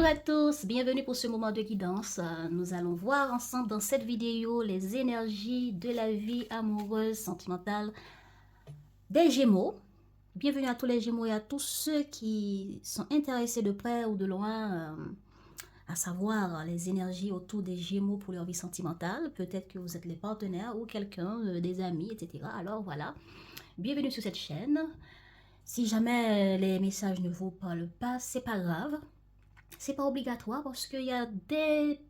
à tous, bienvenue pour ce moment de guidance. Nous allons voir ensemble dans cette vidéo les énergies de la vie amoureuse, sentimentale des Gémeaux. Bienvenue à tous les Gémeaux et à tous ceux qui sont intéressés de près ou de loin à savoir les énergies autour des Gémeaux pour leur vie sentimentale. Peut-être que vous êtes les partenaires ou quelqu'un, des amis, etc. Alors voilà, bienvenue sur cette chaîne. Si jamais les messages ne vous parlent pas, c'est pas grave. C'est pas obligatoire parce qu'il y a des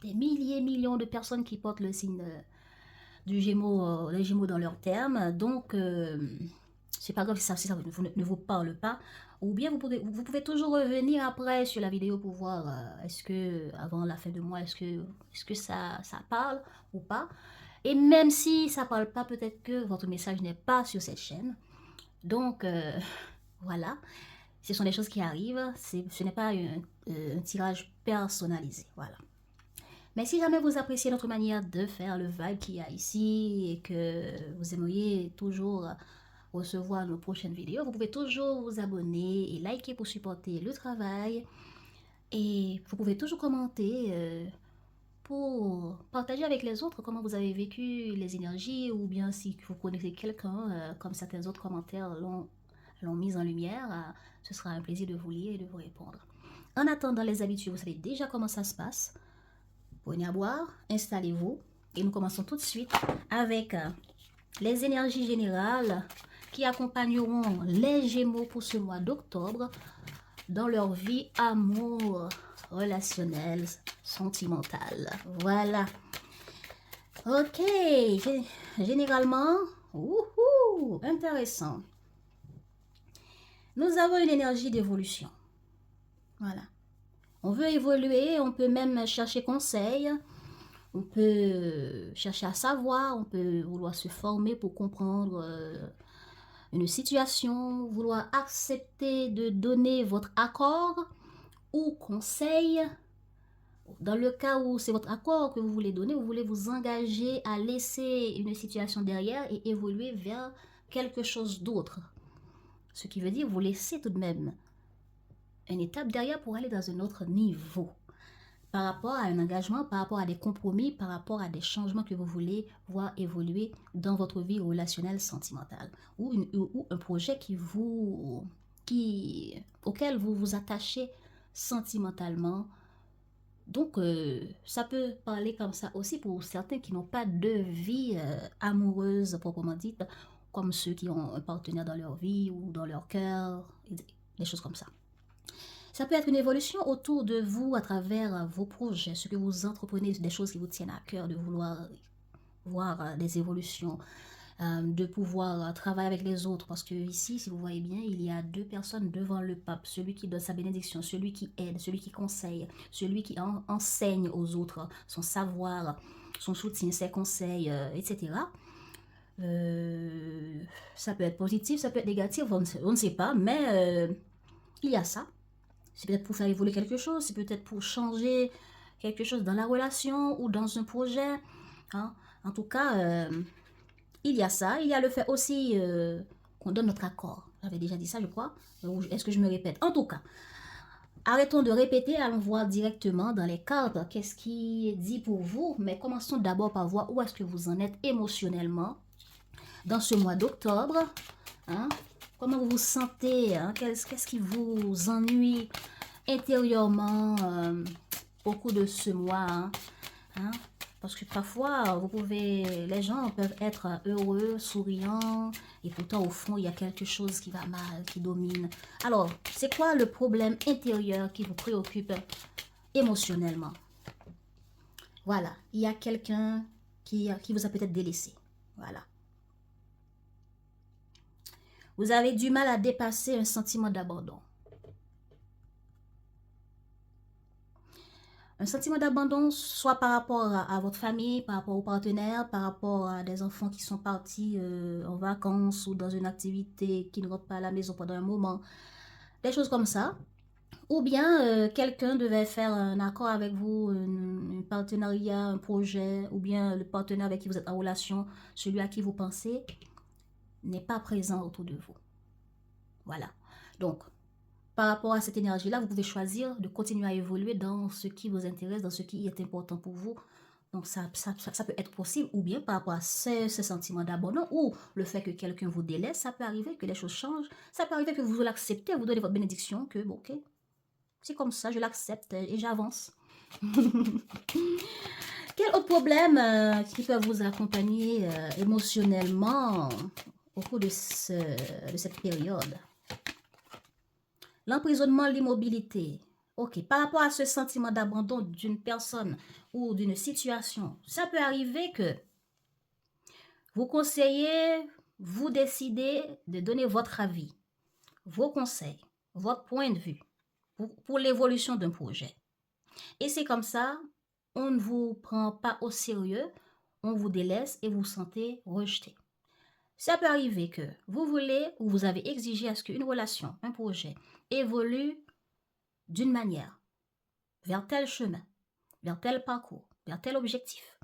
milliers, millions de personnes qui portent le signe du Gémeaux, les Gémeaux dans leurs termes. Donc, c'est pas grave si ça ne vous parle pas. Ou bien vous pouvez toujours revenir après sur la vidéo pour voir est-ce que avant la fin de mois, est-ce que ça parle ou pas. Et même si ça parle pas, peut-être que votre message n'est pas sur cette chaîne. Donc, voilà. Ce sont des choses qui arrivent, ce n'est pas un tirage personnalisé, voilà. Mais si jamais vous appréciez notre manière de faire, le vibe qu'il y a ici, et que vous aimeriez toujours recevoir nos prochaines vidéos, vous pouvez toujours vous abonner et liker pour supporter le travail. Et vous pouvez toujours commenter pour partager avec les autres comment vous avez vécu les énergies, ou bien si vous connaissez quelqu'un, comme certains autres commentaires l'ont mise en lumière, ce sera un plaisir de vous lire et de vous répondre. En attendant, les habitués, vous savez déjà comment ça se passe. Prenez à boire, installez-vous et nous commençons tout de suite avec les énergies générales qui accompagneront les Gémeaux pour ce mois d'octobre dans leur vie amour, relationnelle, sentimentale. Voilà. Ok, généralement, intéressant. Nous avons une énergie d'évolution. Voilà. On veut évoluer, on peut même chercher conseil, on peut chercher à savoir, on peut vouloir se former pour comprendre une situation, vouloir accepter de donner votre accord ou conseil. Dans le cas où c'est votre accord que vous voulez donner, vous voulez vous engager à laisser une situation derrière et évoluer vers quelque chose d'autre. Ce qui veut dire vous laissez tout de même une étape derrière pour aller dans un autre niveau. Par rapport à un engagement, par rapport à des compromis, par rapport à des changements que vous voulez voir évoluer dans votre vie relationnelle sentimentale. Ou un projet auquel vous vous attachez sentimentalement. Donc, ça peut parler comme ça aussi pour certains qui n'ont pas de vie amoureuse proprement dite, comme ceux qui ont un partenaire dans leur vie ou dans leur cœur, des choses comme ça. Ça peut être une évolution autour de vous à travers vos projets, ce que vous entreprenez, des choses qui vous tiennent à cœur, de vouloir voir des évolutions, de pouvoir travailler avec les autres. Parce que ici, si vous voyez bien, il y a deux personnes devant le pape. Celui qui donne sa bénédiction, celui qui aide, celui qui conseille, celui qui enseigne aux autres son savoir, son soutien, ses conseils, etc. Ça peut être positif, ça peut être négatif, on ne sait pas, mais il y a ça. C'est peut-être pour faire évoluer quelque chose, c'est peut-être pour changer quelque chose dans la relation ou dans un projet. Hein. En tout cas, il y a ça. Il y a le fait aussi qu'on donne notre accord. J'avais déjà dit ça, je crois. Est-ce que je me répète? En tout cas, arrêtons de répéter, allons voir directement dans les cartes qu'est-ce qui est dit pour vous. Mais commençons d'abord par voir où est-ce que vous en êtes émotionnellement dans ce mois d'octobre. Hein? Comment vous vous sentez? Hein? Qu'est-ce qui vous ennuie intérieurement au cours de ce mois? Hein? Parce que parfois, les gens peuvent être heureux, souriants, et pourtant au fond, il y a quelque chose qui va mal, qui domine. Alors, c'est quoi le problème intérieur qui vous préoccupe émotionnellement? Voilà, il y a quelqu'un qui vous a peut-être délaissé. Voilà. Vous avez du mal à dépasser un sentiment d'abandon. Un sentiment d'abandon, soit par rapport à votre famille, par rapport aux partenaires, par rapport à des enfants qui sont partis en vacances ou dans une activité qui ne rentrent pas à la maison pendant un moment. Des choses comme ça. Ou bien quelqu'un devait faire un accord avec vous, un partenariat, un projet, ou bien le partenaire avec qui vous êtes en relation, celui à qui vous pensez, n'est pas présent autour de vous. Voilà. Donc, par rapport à cette énergie-là, vous pouvez choisir de continuer à évoluer dans ce qui vous intéresse, dans ce qui est important pour vous. Donc, ça peut être possible, ou bien par rapport à ce sentiment d'abandon, ou le fait que quelqu'un vous délaisse, ça peut arriver que les choses changent, ça peut arriver que vous l'acceptez, vous donnez votre bénédiction, que bon, ok, c'est comme ça, je l'accepte et j'avance. Quel autre problème qui peut vous accompagner émotionnellement au cours de cette période? L'emprisonnement, l'immobilité. Ok, par rapport à ce sentiment d'abandon d'une personne ou d'une situation, ça peut arriver que vous conseillez, vous décidez de donner votre avis, vos conseils, votre point de vue pour l'évolution d'un projet. Et c'est comme ça, on ne vous prend pas au sérieux, on vous délaisse et vous vous sentez rejeté. Ça peut arriver que vous voulez ou vous avez exigé à ce qu'une relation, un projet évolue d'une manière, vers tel chemin, vers tel parcours, vers tel objectif.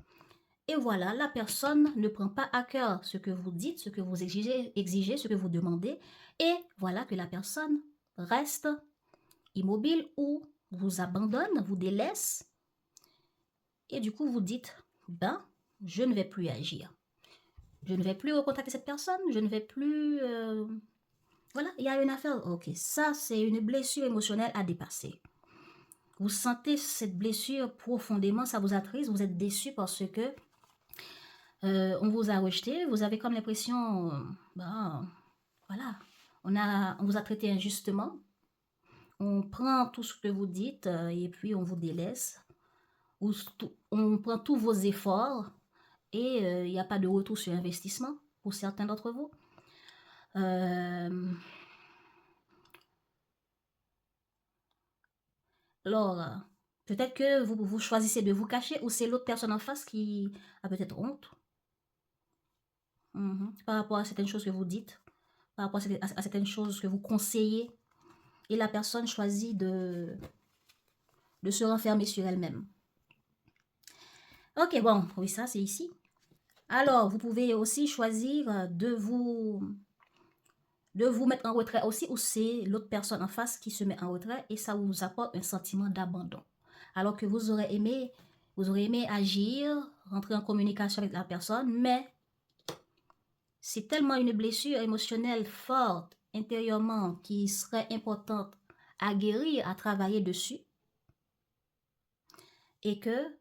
Et voilà, la personne ne prend pas à cœur ce que vous dites, ce que vous exigez, ce que vous demandez, et voilà que la personne reste immobile ou vous abandonne, vous délaisse, et du coup vous dites, ben, je ne vais plus agir. Je ne vais plus recontacter cette personne, je ne vais plus... Voilà, il y a une affaire, ok, ça c'est une blessure émotionnelle à dépasser. Vous sentez cette blessure profondément, ça vous attriste, vous êtes déçu parce que on vous a rejeté, vous avez comme l'impression, ben, voilà, on vous a traité injustement, on prend tout ce que vous dites et puis on vous délaisse, on prend tous vos efforts et il n'y a pas de retour sur investissement pour certains d'entre vous. Alors, peut-être que vous choisissez de vous cacher ou c'est l'autre personne en face qui a peut-être honte par rapport à certaines choses que vous dites, par rapport à certaines choses que vous conseillez, et la personne choisit de se renfermer sur elle-même. Ok, bon, oui, ça c'est ici. Alors, vous pouvez aussi choisir de vous mettre en retrait aussi, ou c'est l'autre personne en face qui se met en retrait et ça vous apporte un sentiment d'abandon. Alors que vous aurez aimé agir, rentrer en communication avec la personne, mais c'est tellement une blessure émotionnelle forte intérieurement qui serait importante à guérir, à travailler dessus. Et que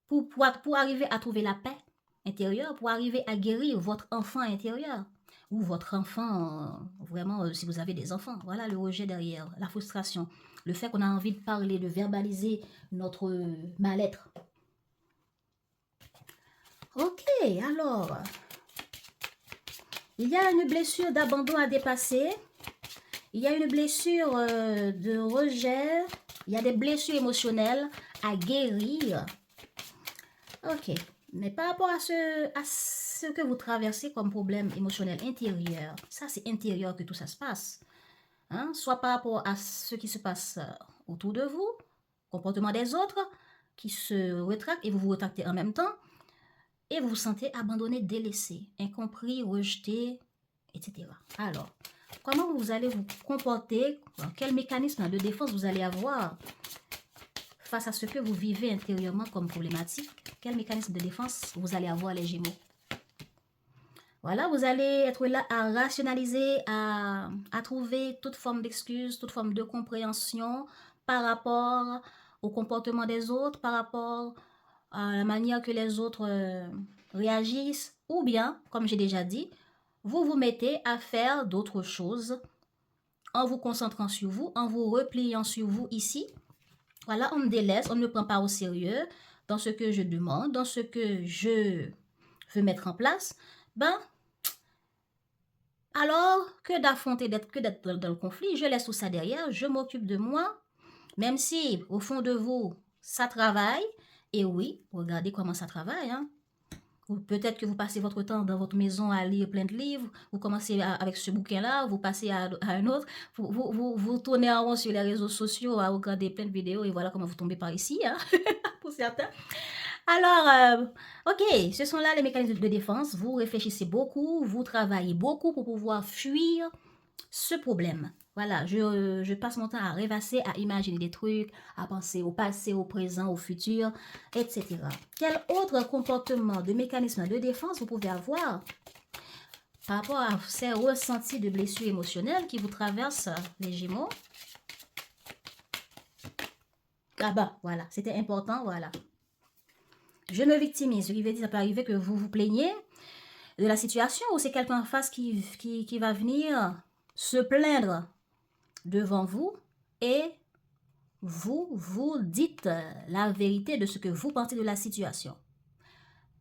pour arriver à trouver la paix intérieure, pour arriver à guérir votre enfant intérieur, ou votre enfant, vraiment, si vous avez des enfants, voilà le rejet derrière, la frustration, le fait qu'on a envie de parler, de verbaliser notre mal-être. Ok, alors, il y a une blessure d'abandon à dépasser, il y a une blessure de rejet, il y a des blessures émotionnelles à guérir. Ok, mais par rapport à ce que vous traversez comme problème émotionnel intérieur, ça c'est intérieur que tout ça se passe. Hein? Soit par rapport à ce qui se passe autour de vous, comportement des autres, qui se rétractent et vous vous rétractez en même temps, et vous vous sentez abandonné, délaissé, incompris, rejeté, etc. Alors, comment vous allez vous comporter, quel mécanisme de défense vous allez avoir face à ce que vous vivez intérieurement comme problématique? Quel mécanisme de défense vous allez avoir, les Gémeaux? Voilà, vous allez être là à rationaliser, à trouver toute forme d'excuse, toute forme de compréhension par rapport au comportement des autres, par rapport à la manière que les autres réagissent, ou bien, comme j'ai déjà dit, vous vous mettez à faire d'autres choses en vous concentrant sur vous, en vous repliant sur vous ici. Voilà, on me délaisse, on ne me prend pas au sérieux dans ce que je demande, dans ce que je veux mettre en place. Ben, alors que d'affronter, d'être dans le conflit, je laisse tout ça derrière, je m'occupe de moi, même si au fond de vous, ça travaille. Et oui, regardez comment ça travaille, hein. Peut-être que vous passez votre temps dans votre maison à lire plein de livres, vous commencez avec ce bouquin-là, vous passez à un autre, vous tournez en rond sur les réseaux sociaux à regarder plein de vidéos et voilà comment vous tombez par ici, hein, pour certains. Alors, ok, ce sont là les mécanismes de défense, vous réfléchissez beaucoup, vous travaillez beaucoup pour pouvoir fuir ce problème. Voilà, je passe mon temps à rêvasser, à imaginer des trucs, à penser au passé, au présent, au futur, etc. Quel autre comportement de mécanisme de défense vous pouvez avoir par rapport à ces ressentis de blessures émotionnelles qui vous traversent, les Gémeaux? Ah bah, voilà, c'était important, voilà. Je me victimise, ce qui veut dire ça peut arriver que vous vous plaignez de la situation ou c'est quelqu'un en face qui va venir se plaindre devant vous et vous dites la vérité de ce que vous pensez de la situation.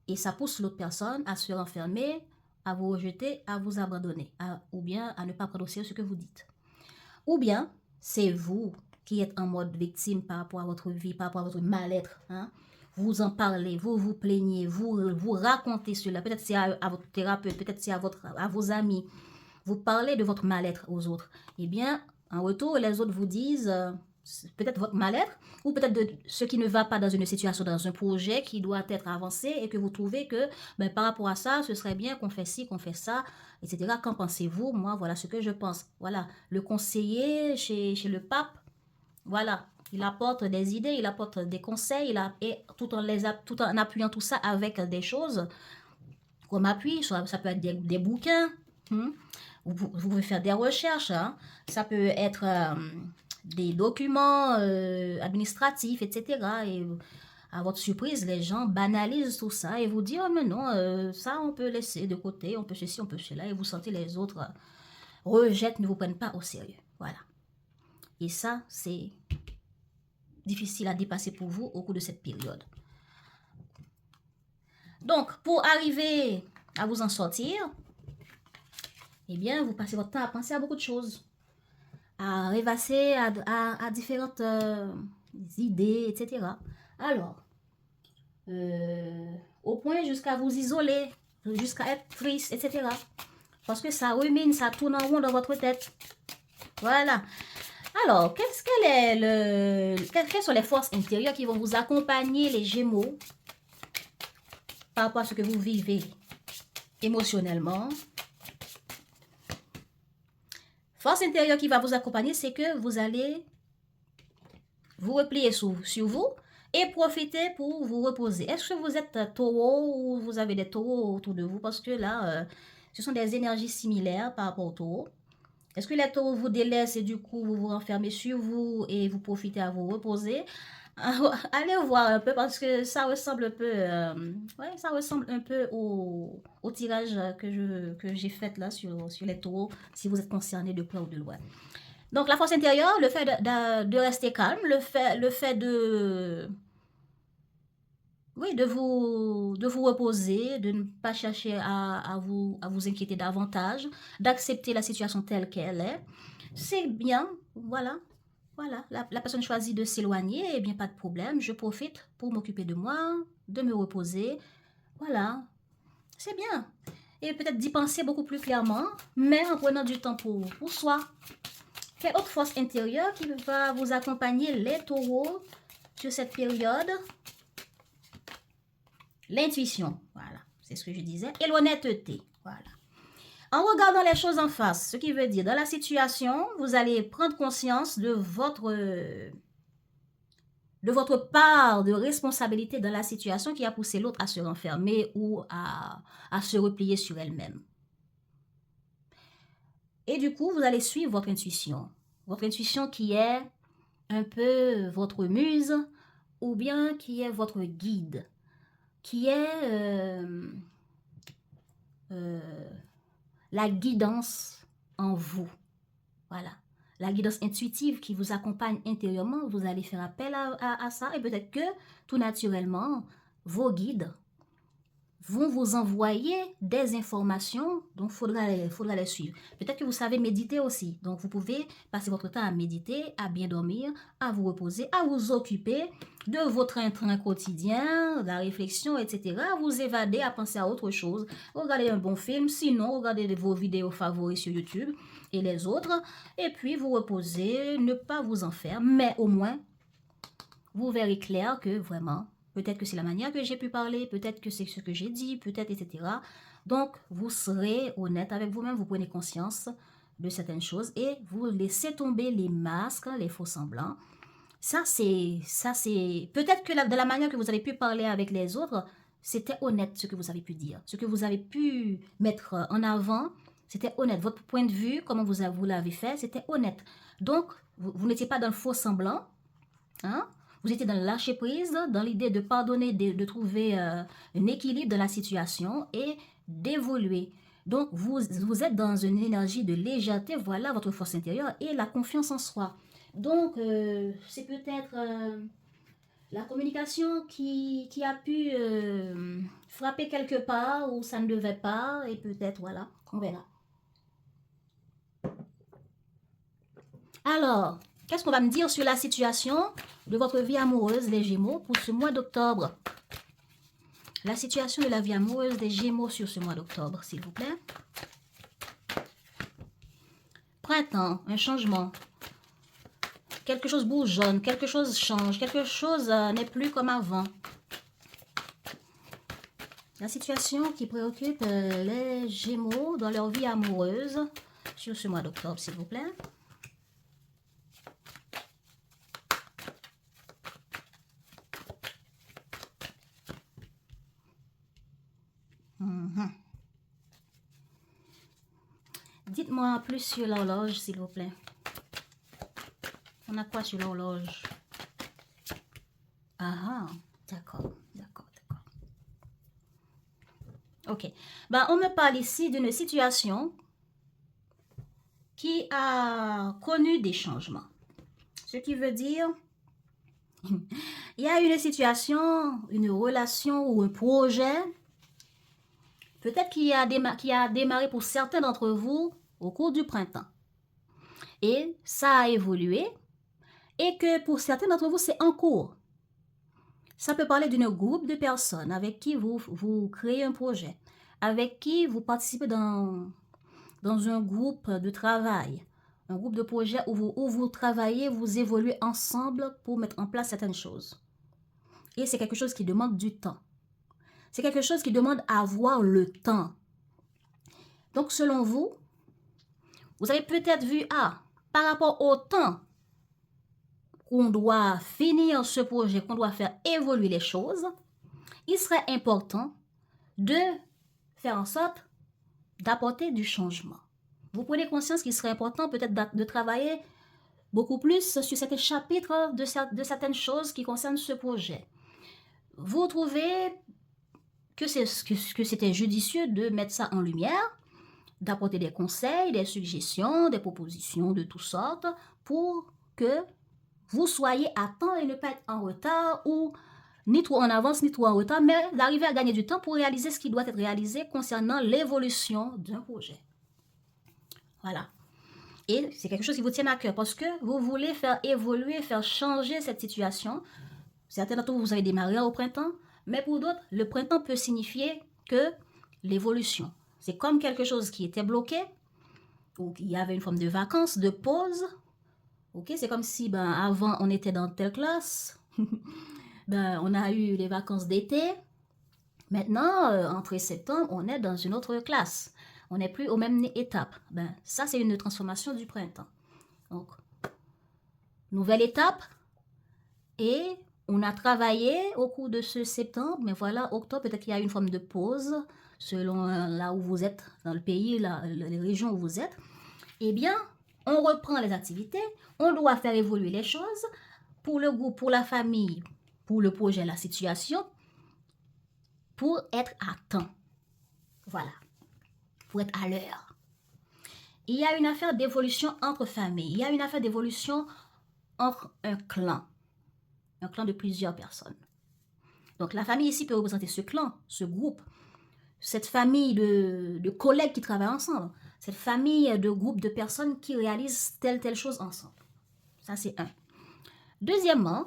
Et ça pousse l'autre personne à se renfermer, à vous rejeter, à vous abandonner, ou bien à ne pas prendre au sérieux ce que vous dites. Ou bien, c'est vous qui êtes en mode victime par rapport à votre vie, par rapport à votre mal-être. Hein? Vous en parlez, vous vous plaignez, vous racontez cela. Peut-être c'est à votre thérapeute, peut-être c'est à vos amis. Vous parlez de votre mal-être aux autres. Eh bien, en retour, les autres vous disent peut-être votre mal-être ou peut-être de ce qui ne va pas dans une situation, dans un projet qui doit être avancé et que vous trouvez que ben, par rapport à ça, ce serait bien qu'on fait ci, qu'on fait ça, etc. Qu'en pensez-vous? Moi, voilà ce que je pense. Voilà, le conseiller chez le pape, voilà, il apporte des idées, il apporte des conseils, et tout en appuyant tout ça avec des choses comme appui, ça peut être des bouquins, vous pouvez faire des recherches, hein. Ça peut être des documents administratifs, etc. Et à votre surprise, les gens banalisent tout ça et vous disent, oh mais non, ça on peut laisser de côté, on peut ceci, on peut cela, et vous sentez les autres rejettent, ne vous prennent pas au sérieux. Voilà. Et ça, c'est difficile à dépasser pour vous au cours de cette période. Donc, pour arriver à vous en sortir, eh bien, vous passez votre temps à penser à beaucoup de choses, à rêvasser à différentes idées, etc. Alors, au point jusqu'à vous isoler, jusqu'à être triste, etc. Parce que ça rumine, ça tourne en rond dans votre tête. Voilà. Alors, quelles sont les forces intérieures qui vont vous accompagner, les Gémeaux, par rapport à ce que vous vivez émotionnellement? Force intérieure qui va vous accompagner, c'est que vous allez vous replier sur vous et profiter pour vous reposer. Est-ce que vous êtes taureau ou vous avez des taureaux autour de vous? Parce que là, ce sont des énergies similaires par rapport aux taureaux. Est-ce que les taureaux vous délaissent et du coup vous vous renfermez sur vous et vous profitez à vous reposer? Allez voir un peu parce que ça ressemble un peu, ça ressemble un peu au tirage que j'ai fait là sur les taureaux, si vous êtes concerné de près ou de loin. Donc la force intérieure, le fait de rester calme, le fait de vous reposer, de ne pas chercher à vous inquiéter davantage, d'accepter la situation telle qu'elle est, c'est bien, voilà. Voilà, la personne choisit de s'éloigner, eh bien pas de problème, je profite pour m'occuper de moi, de me reposer, voilà, c'est bien. Et peut-être d'y penser beaucoup plus clairement, mais en prenant du temps pour soi. Quelle autre force intérieure qui va vous accompagner, les taureaux, sur cette période? L'intuition, voilà, c'est ce que je disais, et l'honnêteté, voilà. En regardant les choses en face, ce qui veut dire, dans la situation, vous allez prendre conscience de votre part de responsabilité dans la situation qui a poussé l'autre à se renfermer ou à se replier sur elle-même. Et du coup, vous allez suivre votre intuition qui est un peu votre muse ou bien qui est votre guide, qui est la guidance en vous. Voilà. La guidance intuitive qui vous accompagne intérieurement, vous allez faire appel à ça et peut-être que tout naturellement, vos guides vont vous envoyer des informations, donc il faudra les suivre. Peut-être que vous savez méditer aussi, donc vous pouvez passer votre temps à méditer, à bien dormir, à vous reposer, à vous occuper de votre train quotidien, de la réflexion, etc., à vous évader, à penser à autre chose, regardez un bon film, sinon regardez vos vidéos favoris sur YouTube et les autres, et puis vous reposer, ne pas vous en faire, mais au moins, vous verrez clair que vraiment, peut-être que c'est la manière que j'ai pu parler, peut-être que c'est ce que j'ai dit, peut-être, etc. Donc, vous serez honnête avec vous-même, vous prenez conscience de certaines choses et vous laissez tomber les masques, les faux semblants. Ça, c'est peut-être que de la manière que vous avez pu parler avec les autres, c'était honnête ce que vous avez pu dire. Ce que vous avez pu mettre en avant, c'était honnête. Votre point de vue, comment vous l'avez fait, c'était honnête. Donc, vous n'étiez pas dans le faux semblant. Hein? Vous étiez dans le lâcher prise, dans l'idée de pardonner, de trouver un équilibre dans la situation et d'évoluer. Donc, vous êtes dans une énergie de légèreté, voilà votre force intérieure et la confiance en soi. Donc, c'est peut-être la communication qui a pu frapper quelque part où ça ne devait pas et peut-être, voilà, on verra. Alors, qu'est-ce qu'on va me dire sur la situation de votre vie amoureuse, les Gémeaux, pour ce mois d'octobre? La situation de la vie amoureuse des Gémeaux sur ce mois d'octobre, s'il vous plaît. Printemps, un changement. Quelque chose bourgeonne, quelque chose change, quelque chose n'est plus comme avant. La situation qui préoccupe les Gémeaux dans leur vie amoureuse sur ce mois d'octobre, s'il vous plaît. Dites-moi plus sur l'horloge, s'il vous plaît. On a quoi sur l'horloge? Ah, d'accord, d'accord, d'accord. Ok. Ben, on me parle ici d'une situation qui a connu des changements. Ce qui veut dire, il y a une situation, une relation ou un projet, peut-être qui a démarré pour certains d'entre vous au cours du printemps. Et ça a évolué et que pour certains d'entre vous, c'est en cours. Ça peut parler d'un groupe de personnes avec qui vous créez un projet, avec qui vous participez dans un groupe de travail, un groupe de projet où vous travaillez, vous évoluez ensemble pour mettre en place certaines choses. Et c'est quelque chose qui demande du temps. C'est quelque chose qui demande à avoir le temps. Donc, selon vous, vous avez peut-être vu, par rapport au temps qu'on doit finir ce projet, qu'on doit faire évoluer les choses, il serait important de faire en sorte d'apporter du changement. Vous prenez conscience qu'il serait important peut-être de travailler beaucoup plus sur certains chapitres de certaines choses qui concernent ce projet. Vous trouvez que c'était judicieux de mettre ça en lumière, d'apporter des conseils, des suggestions, des propositions de toutes sortes pour que vous soyez à temps et ne pas être en retard ou ni trop en avance ni trop en retard, mais d'arriver à gagner du temps pour réaliser ce qui doit être réalisé concernant l'évolution d'un projet. Voilà. Et c'est quelque chose qui vous tient à cœur parce que vous voulez faire évoluer, faire changer cette situation. Certains d'entre vous, vous avez démarré au printemps, mais pour d'autres, le printemps peut signifier que l'évolution. C'est comme quelque chose qui était bloqué, ou il y avait une forme de vacances, de pause. Ok, c'est comme si avant on était dans telle classe, on a eu les vacances d'été. Maintenant, entrée septembre, on est dans une autre classe. On n'est plus aux mêmes étapes. Ça, c'est une transformation du printemps. Donc, nouvelle étape. Et on a travaillé au cours de ce septembre, mais voilà, octobre, peut-être qu'il y a une forme de pause, selon là où vous êtes, dans le pays, les régions où vous êtes. Eh bien, on reprend les activités, on doit faire évoluer les choses pour le groupe, pour la famille, pour le projet, la situation, pour être à temps. Voilà, pour être à l'heure. Il y a une affaire d'évolution entre familles, il y a une affaire d'évolution entre un clan de plusieurs personnes. Donc la famille ici peut représenter ce clan, ce groupe, cette famille de collègues qui travaillent ensemble, cette famille de groupes de personnes qui réalisent telle chose ensemble. Ça, c'est un. Deuxièmement,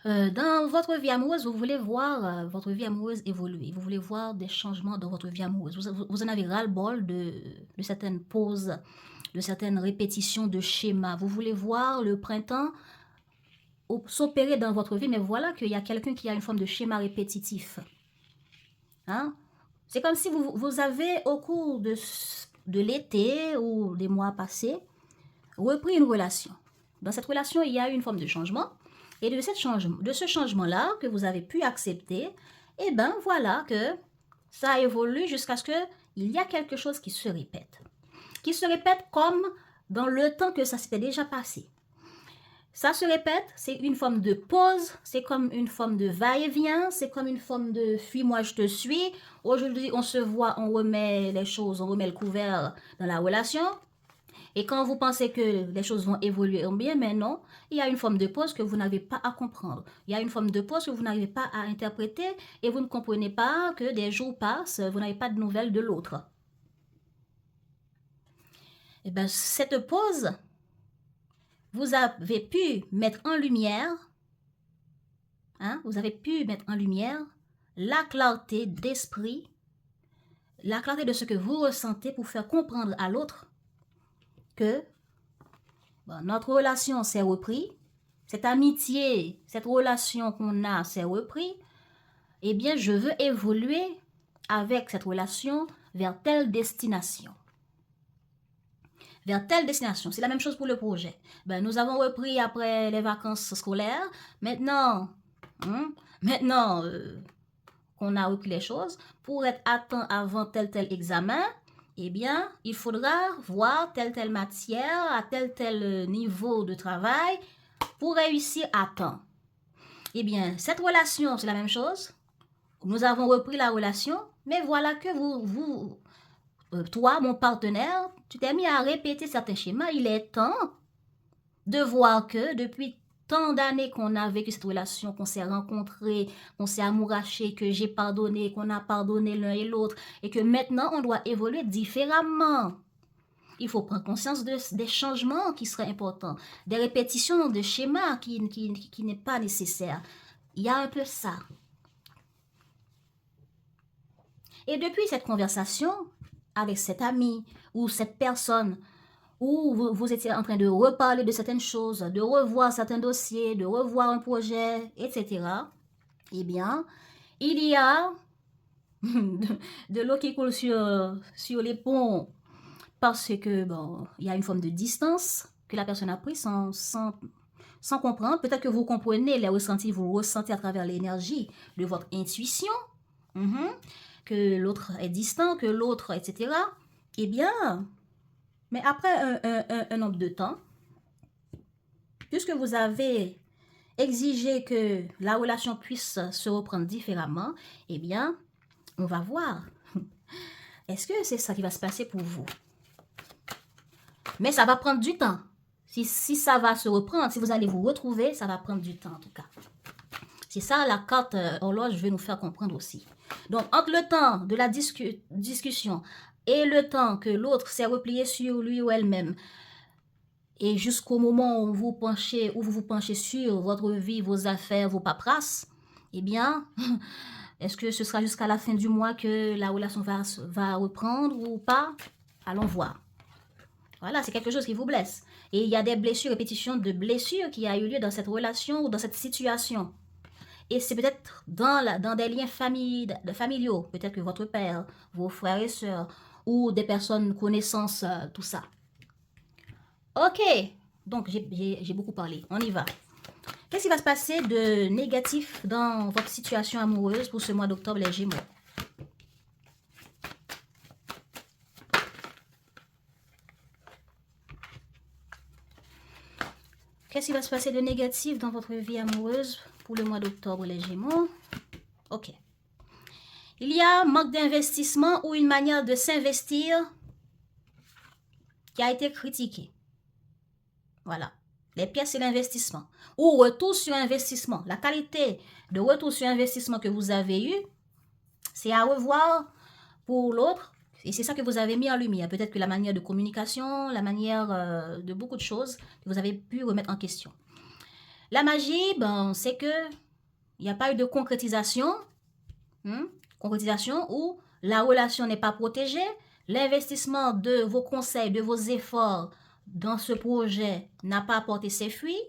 dans votre vie amoureuse, vous voulez voir votre vie amoureuse évoluer. Vous voulez voir des changements dans votre vie amoureuse. Vous en avez ras-le-bol de certaines pauses, de certaines répétitions de schémas. Vous voulez voir le printemps s'opérer dans votre vie, mais voilà qu'il y a quelqu'un qui a une forme de schéma répétitif. Hein? C'est comme si vous avez, au cours de de l'été ou des mois passés, repris une relation. Dans cette relation, il y a eu une forme de changement. Et de ce changement-là que vous avez pu accepter, eh bien, voilà que ça évolue jusqu'à ce qu'il y a quelque chose qui se répète. Qui se répète comme dans le temps que ça s'était déjà passé. Ça se répète, c'est une forme de pause, c'est comme une forme de va-et-vient, c'est comme une forme de fuis-moi, je te suis. Aujourd'hui, on se voit, on remet les choses, on remet le couvert dans la relation. Et quand vous pensez que les choses vont évoluer en bien, mais non, il y a une forme de pause que vous n'avez pas à comprendre. Il y a une forme de pause que vous n'arrivez pas à interpréter et vous ne comprenez pas que des jours passent, vous n'avez pas de nouvelles de l'autre. Et bien, cette pause, vous avez pu mettre en lumière, vous avez pu mettre en lumière la clarté d'esprit, la clarté de ce que vous ressentez pour faire comprendre à l'autre que notre relation s'est reprise, cette amitié, cette relation qu'on a s'est reprise, eh bien, je veux évoluer avec cette relation vers telle destination. Vers telle destination. C'est la même chose pour le projet. Nous avons repris après les vacances scolaires. Maintenant, qu'on a repris les choses, pour être à temps avant tel examen, eh bien, il faudra voir telle matière à tel niveau de travail pour réussir à temps. Eh bien, cette relation, c'est la même chose. Nous avons repris la relation, mais voilà que toi, mon partenaire, tu t'es mis à répéter certains schémas. Il est temps de voir que depuis tant d'années qu'on a vécu cette relation, qu'on s'est rencontrés, qu'on s'est amouraché, que j'ai pardonné, qu'on a pardonné l'un et l'autre, et que maintenant, on doit évoluer différemment. Il faut prendre conscience des changements qui seraient importants, des répétitions de schémas qui n'est pas nécessaire. Il y a un peu ça. Et depuis cette conversation avec cet ami ou cette personne où vous étiez en train de reparler de certaines choses, de revoir certains dossiers, de revoir un projet, etc., eh bien, il y a de l'eau qui coule sur les ponts parce que, il y a une forme de distance que la personne a prise sans comprendre. Peut-être que vous comprenez les ressentis, vous ressentez à travers l'énergie de votre intuition, que l'autre est distant, que l'autre, etc. Eh bien, mais après un nombre de temps, puisque vous avez exigé que la relation puisse se reprendre différemment, eh bien, on va voir. Est-ce que c'est ça qui va se passer pour vous? Mais ça va prendre du temps. Si ça va se reprendre, si vous allez vous retrouver, ça va prendre du temps en tout cas. C'est ça la carte horloge veut nous faire comprendre aussi. Donc, entre le temps de la discussion et le temps que l'autre s'est replié sur lui ou elle-même, et jusqu'au moment où vous vous penchez sur votre vie, vos affaires, vos paperasses, eh bien, est-ce que ce sera jusqu'à la fin du mois que la relation va reprendre ou pas? Allons voir. Voilà, c'est quelque chose qui vous blesse. Et il y a des blessures, répétitions de blessures qui a eu lieu dans cette relation ou dans cette situation. Et c'est peut-être dans des liens familiaux, peut-être que votre père, vos frères et sœurs, ou des personnes, connaissances, tout ça. Ok, donc j'ai beaucoup parlé, on y va. Qu'est-ce qui va se passer de négatif dans votre situation amoureuse pour ce mois d'octobre, les Gémeaux? Qu'est-ce qui va se passer de négatif dans votre vie amoureuse pour le mois d'octobre, les Gémeaux? Ok. Il y a manque d'investissement ou une manière de s'investir qui a été critiquée. Voilà. Les pièces, c'est l'investissement. Ou retour sur investissement. La qualité de retour sur investissement que vous avez eu, c'est à revoir pour l'autre. Et c'est ça que vous avez mis en lumière. Peut-être que la manière de communication, la manière de beaucoup de choses que vous avez pu remettre en question. La magie, c'est que il n'y a pas eu de concrétisation. Concrétisation où la relation n'est pas protégée. L'investissement de vos conseils, de vos efforts dans ce projet n'a pas apporté ses fruits.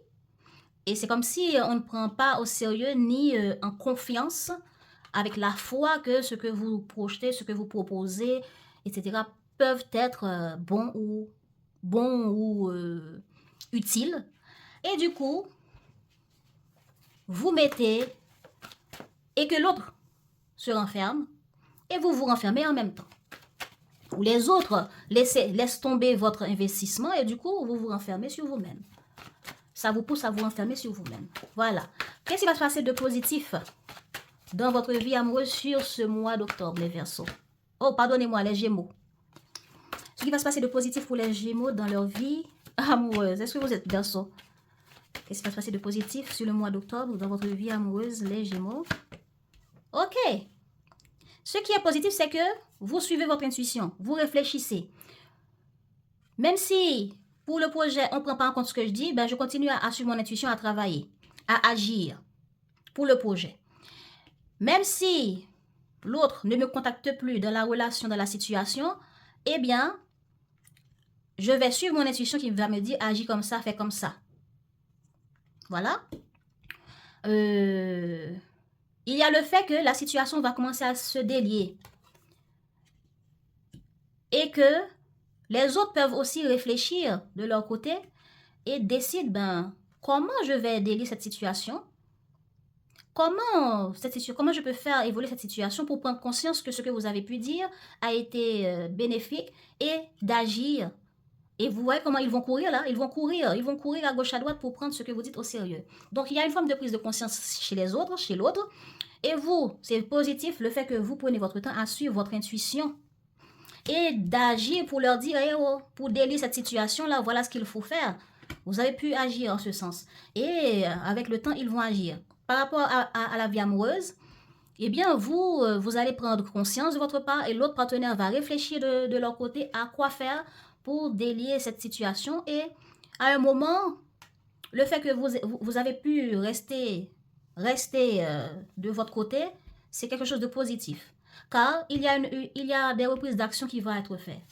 Et c'est comme si on ne prend pas au sérieux ni en confiance avec la foi que ce que vous projetez, ce que vous proposez, etc. peuvent être bons ou utiles. Et du coup, vous mettez et que l'autre se renferme et vous vous renfermez en même temps. Ou les autres laissent tomber votre investissement et du coup, vous vous renfermez sur vous-même. Ça vous pousse à vous renfermer sur vous-même. Voilà. Qu'est-ce qui va se passer de positif dans votre vie amoureuse sur ce mois d'octobre, les Verseaux? Oh, pardonnez-moi, les Gémeaux. Ce qui va se passer de positif pour les Gémeaux dans leur vie amoureuse. Est-ce que vous êtes Verseaux? Qu'est-ce qui va se passer de positif sur le mois d'octobre dans votre vie amoureuse, les Gémeaux? Ok. Ce qui est positif, c'est que vous suivez votre intuition, vous réfléchissez. Même si pour le projet, on ne prend pas en compte ce que je dis, ben je continue à suivre mon intuition, à travailler, à agir pour le projet. Même si l'autre ne me contacte plus dans la relation, dans la situation, eh bien, je vais suivre mon intuition qui va me dire agis comme ça, fais comme ça. Voilà. Il y a le fait que la situation va commencer à se délier. Et que les autres peuvent aussi réfléchir de leur côté et décider, ben, comment je vais délier cette situation? Comment je peux faire évoluer cette situation pour prendre conscience que ce que vous avez pu dire a été bénéfique et d'agir. Et vous voyez comment ils vont courir là? Ils vont courir à gauche à droite pour prendre ce que vous dites au sérieux. Donc il y a une forme de prise de conscience chez les autres, chez l'autre. Et vous, c'est positif le fait que vous prenez votre temps à suivre votre intuition et d'agir pour leur dire, hey, oh, pour délier cette situation-là, voilà ce qu'il faut faire. Vous avez pu agir en ce sens. Et avec le temps, ils vont agir. Par rapport à la vie amoureuse, eh bien, vous allez prendre conscience de votre part et l'autre partenaire va réfléchir de leur côté à quoi faire pour délier cette situation. Et à un moment, le fait que vous avez pu rester de votre côté, c'est quelque chose de positif. Car il y a des reprises d'action qui vont être faites.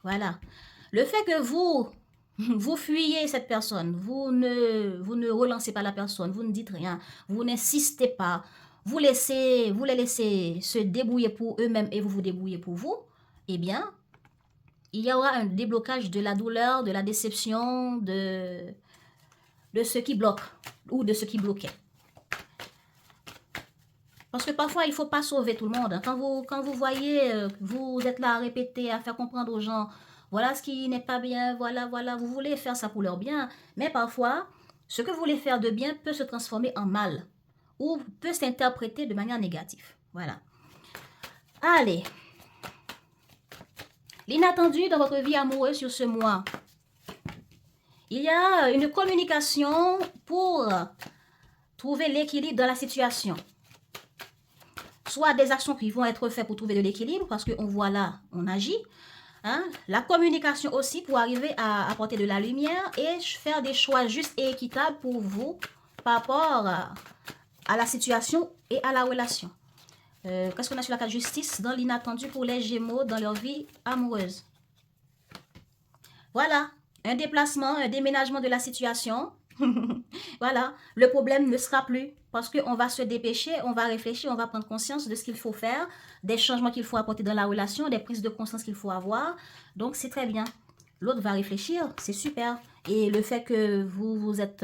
Voilà. Le fait que vous fuyez cette personne, vous ne relancez pas la personne, vous ne dites rien, vous n'insistez pas, vous les laissez se débrouiller pour eux-mêmes et vous vous débrouillez pour vous, eh bien, il y aura un déblocage de la douleur, de la déception, de ce qui bloque ou de ce qui bloquait. Parce que parfois, il ne faut pas sauver tout le monde. Quand vous voyez, vous êtes là à répéter, à faire comprendre aux gens, voilà ce qui n'est pas bien, voilà, vous voulez faire ça pour leur bien. Mais parfois, ce que vous voulez faire de bien peut se transformer en mal ou peut s'interpréter de manière négative. Voilà. Allez. L'inattendu dans votre vie amoureuse sur ce mois. Il y a une communication pour trouver l'équilibre dans la situation. Soit des actions qui vont être faites pour trouver de l'équilibre, parce qu'on voit là, on agit. Hein? La communication aussi pour arriver à apporter de la lumière et faire des choix justes et équitables pour vous par rapport à la situation et à la relation. Qu'est-ce qu'on a sur la carte justice dans l'inattendu pour les Gémeaux dans leur vie amoureuse? Voilà, un déplacement, un déménagement de la situation. Voilà, le problème ne sera plus parce qu'on va se dépêcher, on va réfléchir, on va prendre conscience de ce qu'il faut faire, des changements qu'il faut apporter dans la relation, des prises de conscience qu'il faut avoir. Donc, c'est très bien. L'autre va réfléchir, c'est super. Et le fait que vous êtes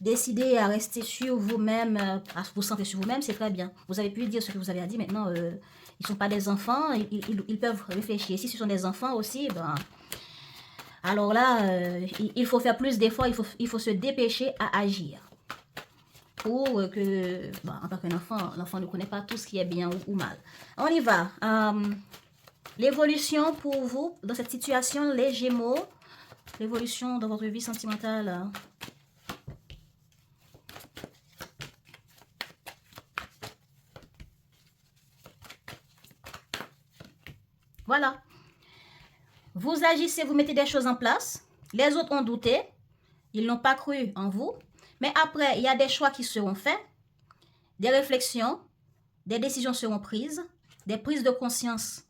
décidé à rester sur vous-même, à vous centrer sur vous-même, c'est très bien. Vous avez pu dire ce que vous avez dit. Maintenant, ils ne sont pas des enfants, ils peuvent réfléchir. Si ce sont des enfants aussi, ben... Alors là, il faut faire plus d'efforts, il faut se dépêcher à agir. Pour que, en tant qu'enfant, l'enfant ne connaît pas tout ce qui est bien ou mal. On y va. L'évolution pour vous, dans cette situation, les Gémeaux. L'évolution dans votre vie sentimentale. Voilà. Vous agissez, vous mettez des choses en place. Les autres ont douté. Ils n'ont pas cru en vous. Mais après, il y a des choix qui seront faits. Des réflexions. Des décisions seront prises. Des prises de conscience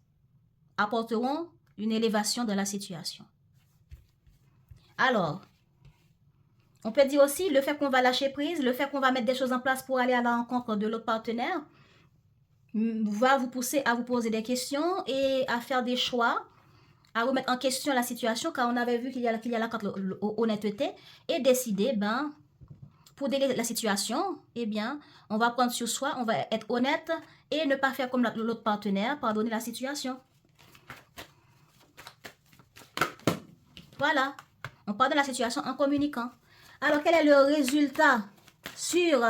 apporteront une élévation de la situation. Alors, on peut dire aussi le fait qu'on va lâcher prise, le fait qu'on va mettre des choses en place pour aller à la rencontre de l'autre partenaire. va vous pousser à vous poser des questions et à faire des choix, à remettre en question la situation, car on avait vu qu'il y a la carte honnêteté, et décider, ben, pour déléguer la situation, eh bien, on va prendre sur soi, on va être honnête et ne pas faire comme l'autre partenaire, pardonner la situation. Voilà, on pardonne la situation en communiquant. Alors, quel est le résultat sur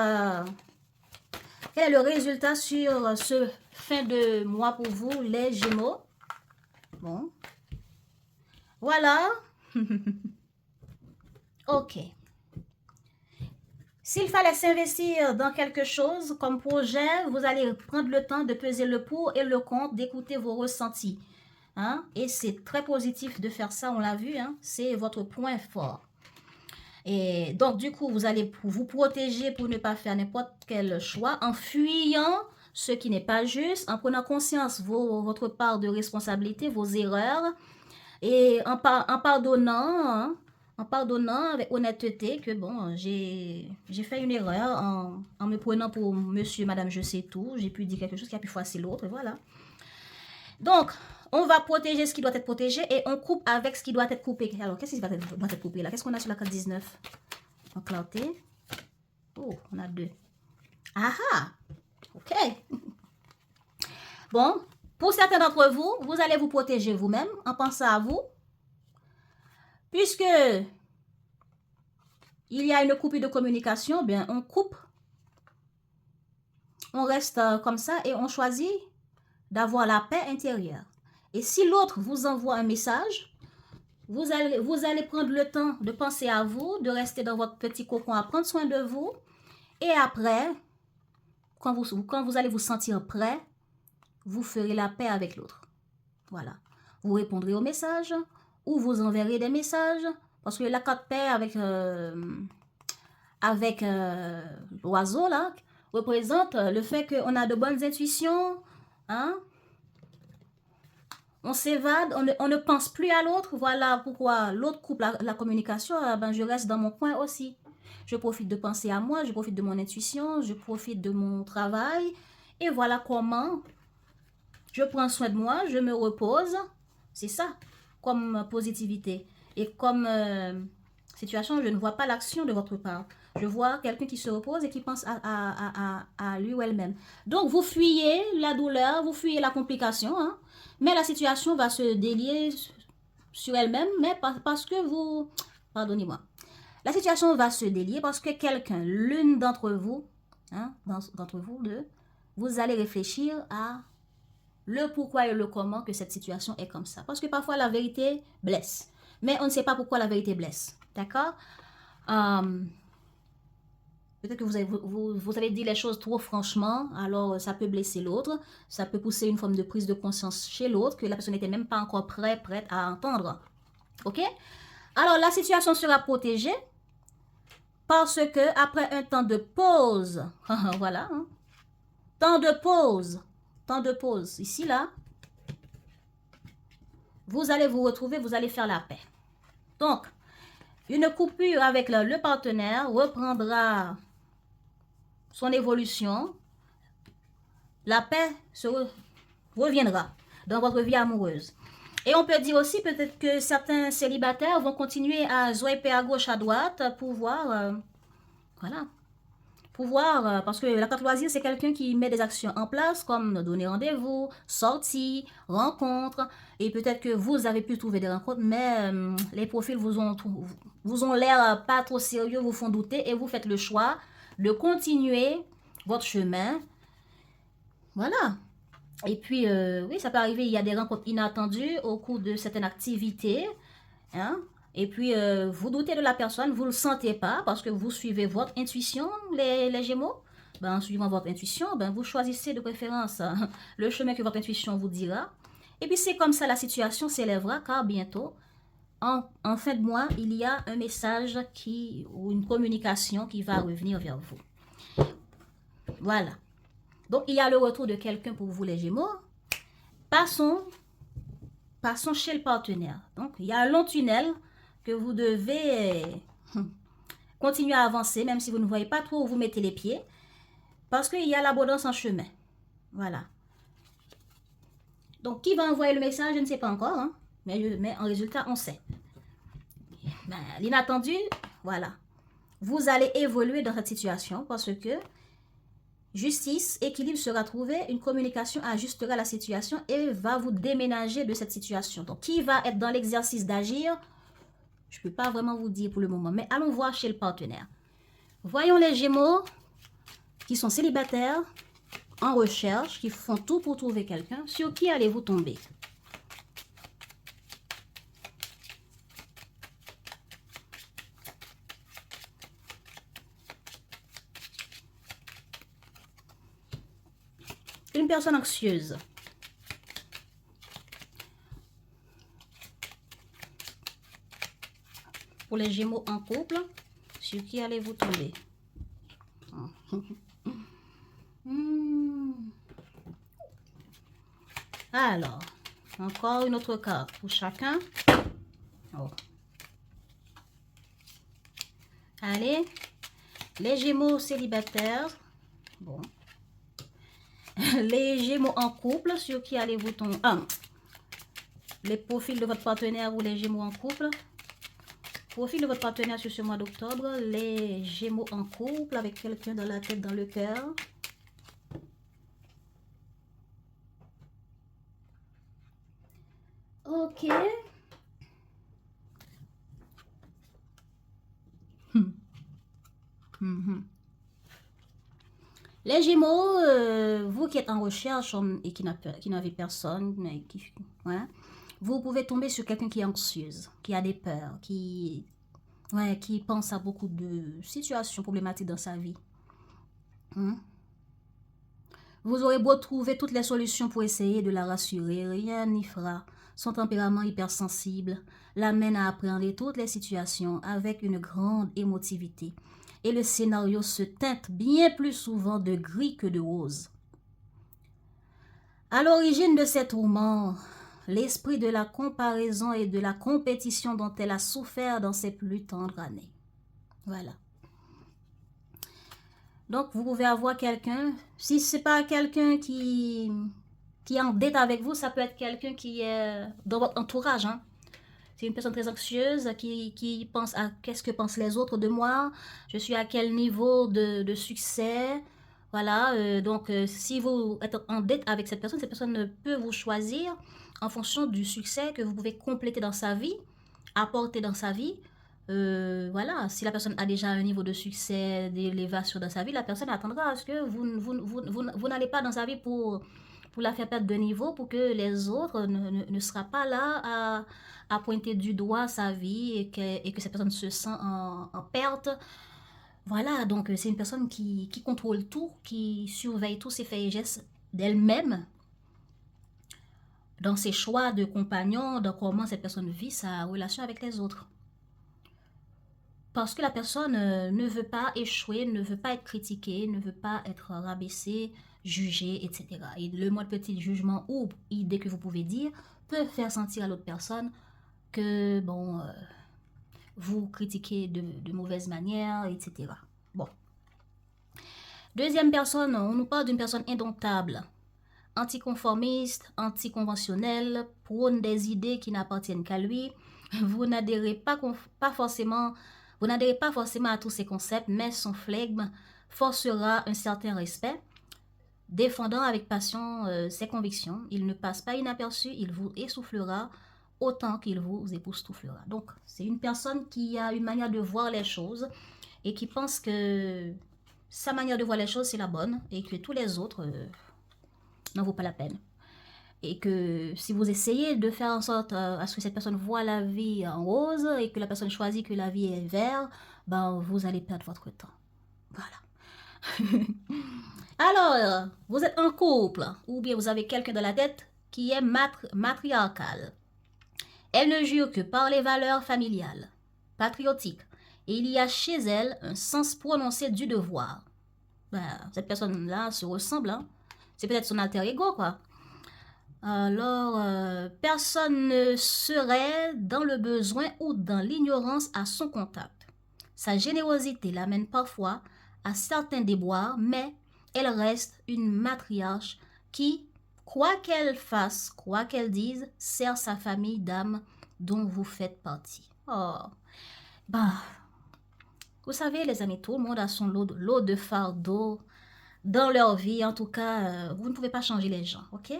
ce fin de mois pour vous, les Gémeaux? Bon, voilà. Ok. S'il fallait s'investir dans quelque chose comme projet, vous allez prendre le temps de peser le pour et le contre, d'écouter vos ressentis. Hein? Et c'est très positif de faire ça, on l'a vu, hein? C'est votre point fort. Et donc, du coup, vous allez vous protéger pour ne pas faire n'importe quel choix en fuyant ce qui n'est pas juste, en prenant conscience votre part de responsabilité, vos erreurs, et en pardonnant, hein, en pardonnant avec honnêteté que bon, j'ai fait une erreur en me prenant pour monsieur, madame, je sais tout, j'ai pu dire quelque chose qui a pu froisser l'autre, et voilà. Donc, on va protéger ce qui doit être protégé et on coupe avec ce qui doit être coupé. Alors, qu'est-ce qui doit être coupé là? Qu'est-ce qu'on a sur la carte 19? En clarté. Oh, on a 2. Ah ah! Ok. Bon, pour certains d'entre vous, vous allez vous protéger vous-même en pensant à vous. Puisque il y a une coupure de communication, bien, on coupe. On reste comme ça et on choisit d'avoir la paix intérieure. Et si l'autre vous envoie un message, vous allez prendre le temps de penser à vous, de rester dans votre petit cocon à prendre soin de vous. Et après, quand vous allez vous sentir prêt, vous ferez la paix avec l'autre. Voilà. Vous répondrez aux messages ou vous enverrez des messages. Parce que la carte paix avec l'oiseau, là, représente le fait qu'on a de bonnes intuitions, hein? On s'évade, on ne pense plus à l'autre. Voilà pourquoi l'autre coupe la communication. Ben, je reste dans mon coin aussi. Je profite de penser à moi, je profite de mon intuition, je profite de mon travail. Et voilà comment je prends soin de moi, je me repose. C'est ça, comme positivité. Et comme situation, je ne vois pas l'action de votre part. Je vois quelqu'un qui se repose et qui pense à lui ou elle-même. Donc, vous fuyez la douleur, vous fuyez la complication, hein? Mais la situation va se délier sur elle-même, mais parce que vous... Pardonnez-moi. La situation va se délier parce que quelqu'un, l'une d'entre vous, hein, d'entre vous deux, vous allez réfléchir à le pourquoi et le comment que cette situation est comme ça. Parce que parfois, la vérité blesse. Mais on ne sait pas pourquoi la vérité blesse. D'accord? Peut-être que vous avez dit les choses trop franchement, alors ça peut blesser l'autre, ça peut pousser une forme de prise de conscience chez l'autre que la personne n'était même pas encore prête à entendre. Ok? Alors la situation sera protégée parce que après un temps de pause, voilà, hein, temps de pause, ici là, vous allez vous retrouver, vous allez faire la paix. Donc, une coupure avec le partenaire reprendra son évolution, la paix reviendra dans votre vie amoureuse. Et on peut dire aussi peut-être que certains célibataires vont continuer à swiper à gauche, à droite pour voir, voilà, pour voir, parce que la carte loisir, c'est quelqu'un qui met des actions en place comme donner rendez-vous, sortie, rencontre, et peut-être que vous avez pu trouver des rencontres, mais les profils vous ont l'air pas trop sérieux, vous font douter et vous faites le choix de continuer votre chemin. Voilà. Et puis, oui, ça peut arriver, il y a des rencontres inattendues au cours de certaines activités. Hein? Et puis, vous doutez de la personne, vous ne le sentez pas parce que vous suivez votre intuition, les Gémeaux. Ben, en suivant votre intuition, ben, vous choisissez de préférence le chemin que votre intuition vous dira. Et puis, c'est comme ça la situation s'élèvera car bientôt, en fin de mois, il y a un message ou une communication qui va revenir vers vous. Voilà. Donc, il y a le retour de quelqu'un pour vous, les Gémeaux. Passons chez le partenaire. Donc, il y a un long tunnel que vous devez continuer à avancer, même si vous ne voyez pas trop où vous mettez les pieds, parce qu'il y a l'abondance en chemin. Voilà. Donc, qui va envoyer le message, je ne sais pas encore, hein? Mais en résultat, on sait. Ben, l'inattendu, voilà. Vous allez évoluer dans cette situation parce que justice, équilibre sera trouvé, une communication ajustera la situation et va vous déménager de cette situation. Donc, qui va être dans l'exercice d'agir? Je ne peux pas vraiment vous dire pour le moment, mais allons voir chez le partenaire. Voyons les Gémeaux qui sont célibataires, en recherche, qui font tout pour trouver quelqu'un. Sur qui allez-vous tomber? Une personne anxieuse. Pour les Gémeaux en couple, sur qui allez-vous tomber? Alors, encore une autre carte pour chacun. Oh. Allez, les Gémeaux célibataires. Bon. Les Gémeaux en couple, sur qui allez-vous tomber? Les profils de votre partenaire ou les Gémeaux en couple. Profil de votre partenaire sur ce mois d'octobre. Les Gémeaux en couple avec quelqu'un dans la tête, dans le cœur. Ok. Les Gémeaux, vous qui êtes en recherche et qui n'avez personne, mais vous pouvez tomber sur quelqu'un qui est anxieuse, qui a des peurs, qui pense à beaucoup de situations problématiques dans sa vie. Vous aurez beau trouver toutes les solutions pour essayer de la rassurer, rien n'y fera. Son tempérament hypersensible l'amène à appréhender toutes les situations avec une grande émotivité. Et le scénario se teinte bien plus souvent de gris que de rose. À l'origine de ces tourments, l'esprit de la comparaison et de la compétition dont elle a souffert dans ses plus tendres années. Voilà. Donc, vous pouvez avoir quelqu'un, si ce n'est pas quelqu'un qui est en dette avec vous, ça peut être quelqu'un qui est dans votre entourage, hein. C'est une personne très anxieuse qui pense à qu'est-ce que pensent les autres de moi, je suis à quel niveau de succès. Voilà, donc si vous êtes en dette avec cette personne peut vous choisir en fonction du succès que vous pouvez compléter dans sa vie, apporter dans sa vie. Voilà, si la personne a déjà un niveau de succès, d'élévation dans sa vie, la personne attendra à ce que vous n'allez pas dans sa vie pour la faire perdre de niveau, pour que les autres ne sera pas là à pointer du doigt sa vie et que cette personne se sent en perte. Voilà, donc c'est une personne qui contrôle tout, qui surveille tous ses faits et gestes d'elle-même, dans ses choix de compagnons, dans comment cette personne vit sa relation avec les autres. Parce que la personne ne veut pas échouer, ne veut pas être critiquée, ne veut pas être rabaissée, jugée, etc. Et le moins petit jugement ou idée que vous pouvez dire peut faire sentir à l'autre personne que, bon, vous critiquez de mauvaise manière, etc. Bon. Deuxième personne, on nous parle d'une personne indomptable, anticonformiste, anticonventionnelle, prône des idées qui n'appartiennent qu'à lui. Vous n'adhérez pas forcément à tous ces concepts, mais son flegme forcera un certain respect. Défendant avec passion ses convictions, il ne passe pas inaperçu, il vous essoufflera autant qu'il vous époustouflera. Donc, c'est une personne qui a une manière de voir les choses et qui pense que sa manière de voir les choses, c'est la bonne et que tous les autres n'en vaut pas la peine. Et que si vous essayez de faire en sorte à ce que cette personne voit la vie en rose et que la personne choisit que la vie est verte, ben vous allez perdre votre temps. Voilà. Alors, vous êtes en couple ou bien vous avez quelqu'un dans la tête qui est matriarcal. Elle ne jure que par les valeurs familiales, patriotiques, et il y a chez elle un sens prononcé du devoir. Ben, cette personne-là se ressemble, hein? C'est peut-être son alter ego, quoi. Alors, personne ne serait dans le besoin ou dans l'ignorance à son contact. Sa générosité l'amène parfois à certains déboires, mais elle reste une matriarche qui, quoi qu'elle fasse, quoi qu'elle dise, sert sa famille d'âme dont vous faites partie. Oh, bah, vous savez, les amis, tout le monde a son lot de fardeau dans leur vie. En tout cas, vous ne pouvez pas changer les gens, ok?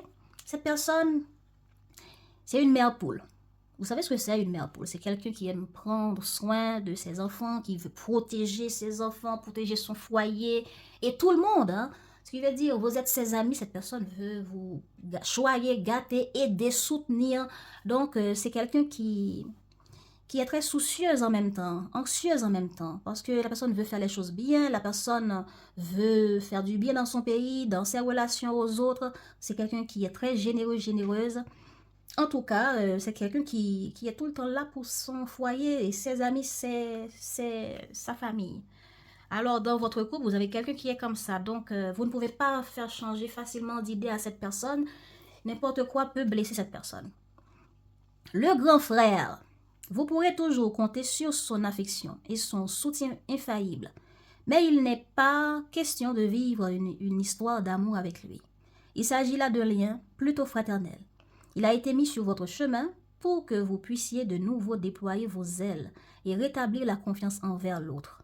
Cette personne, c'est une mère poule. Vous savez ce que c'est une mère poule? C'est quelqu'un qui aime prendre soin de ses enfants, qui veut protéger ses enfants, protéger son foyer et tout le monde. Hein? Ce qui veut dire, vous êtes ses amis, cette personne veut vous choyer, gâter, aider, soutenir. Donc, c'est quelqu'un qui est très soucieuse en même temps, anxieuse en même temps, parce que la personne veut faire les choses bien, la personne veut faire du bien dans son pays, dans ses relations aux autres. C'est quelqu'un qui est très généreux, généreuse. En tout cas, c'est quelqu'un qui est tout le temps là pour son foyer et ses amis, c'est sa famille. Alors, dans votre couple, vous avez quelqu'un qui est comme ça. Donc, vous ne pouvez pas faire changer facilement d'idée à cette personne. N'importe quoi peut blesser cette personne. Le grand frère, vous pourrez toujours compter sur son affection et son soutien infaillible. Mais il n'est pas question de vivre une histoire d'amour avec lui. Il s'agit là d'un lien plutôt fraternel. Il a été mis sur votre chemin pour que vous puissiez de nouveau déployer vos ailes et rétablir la confiance envers l'autre.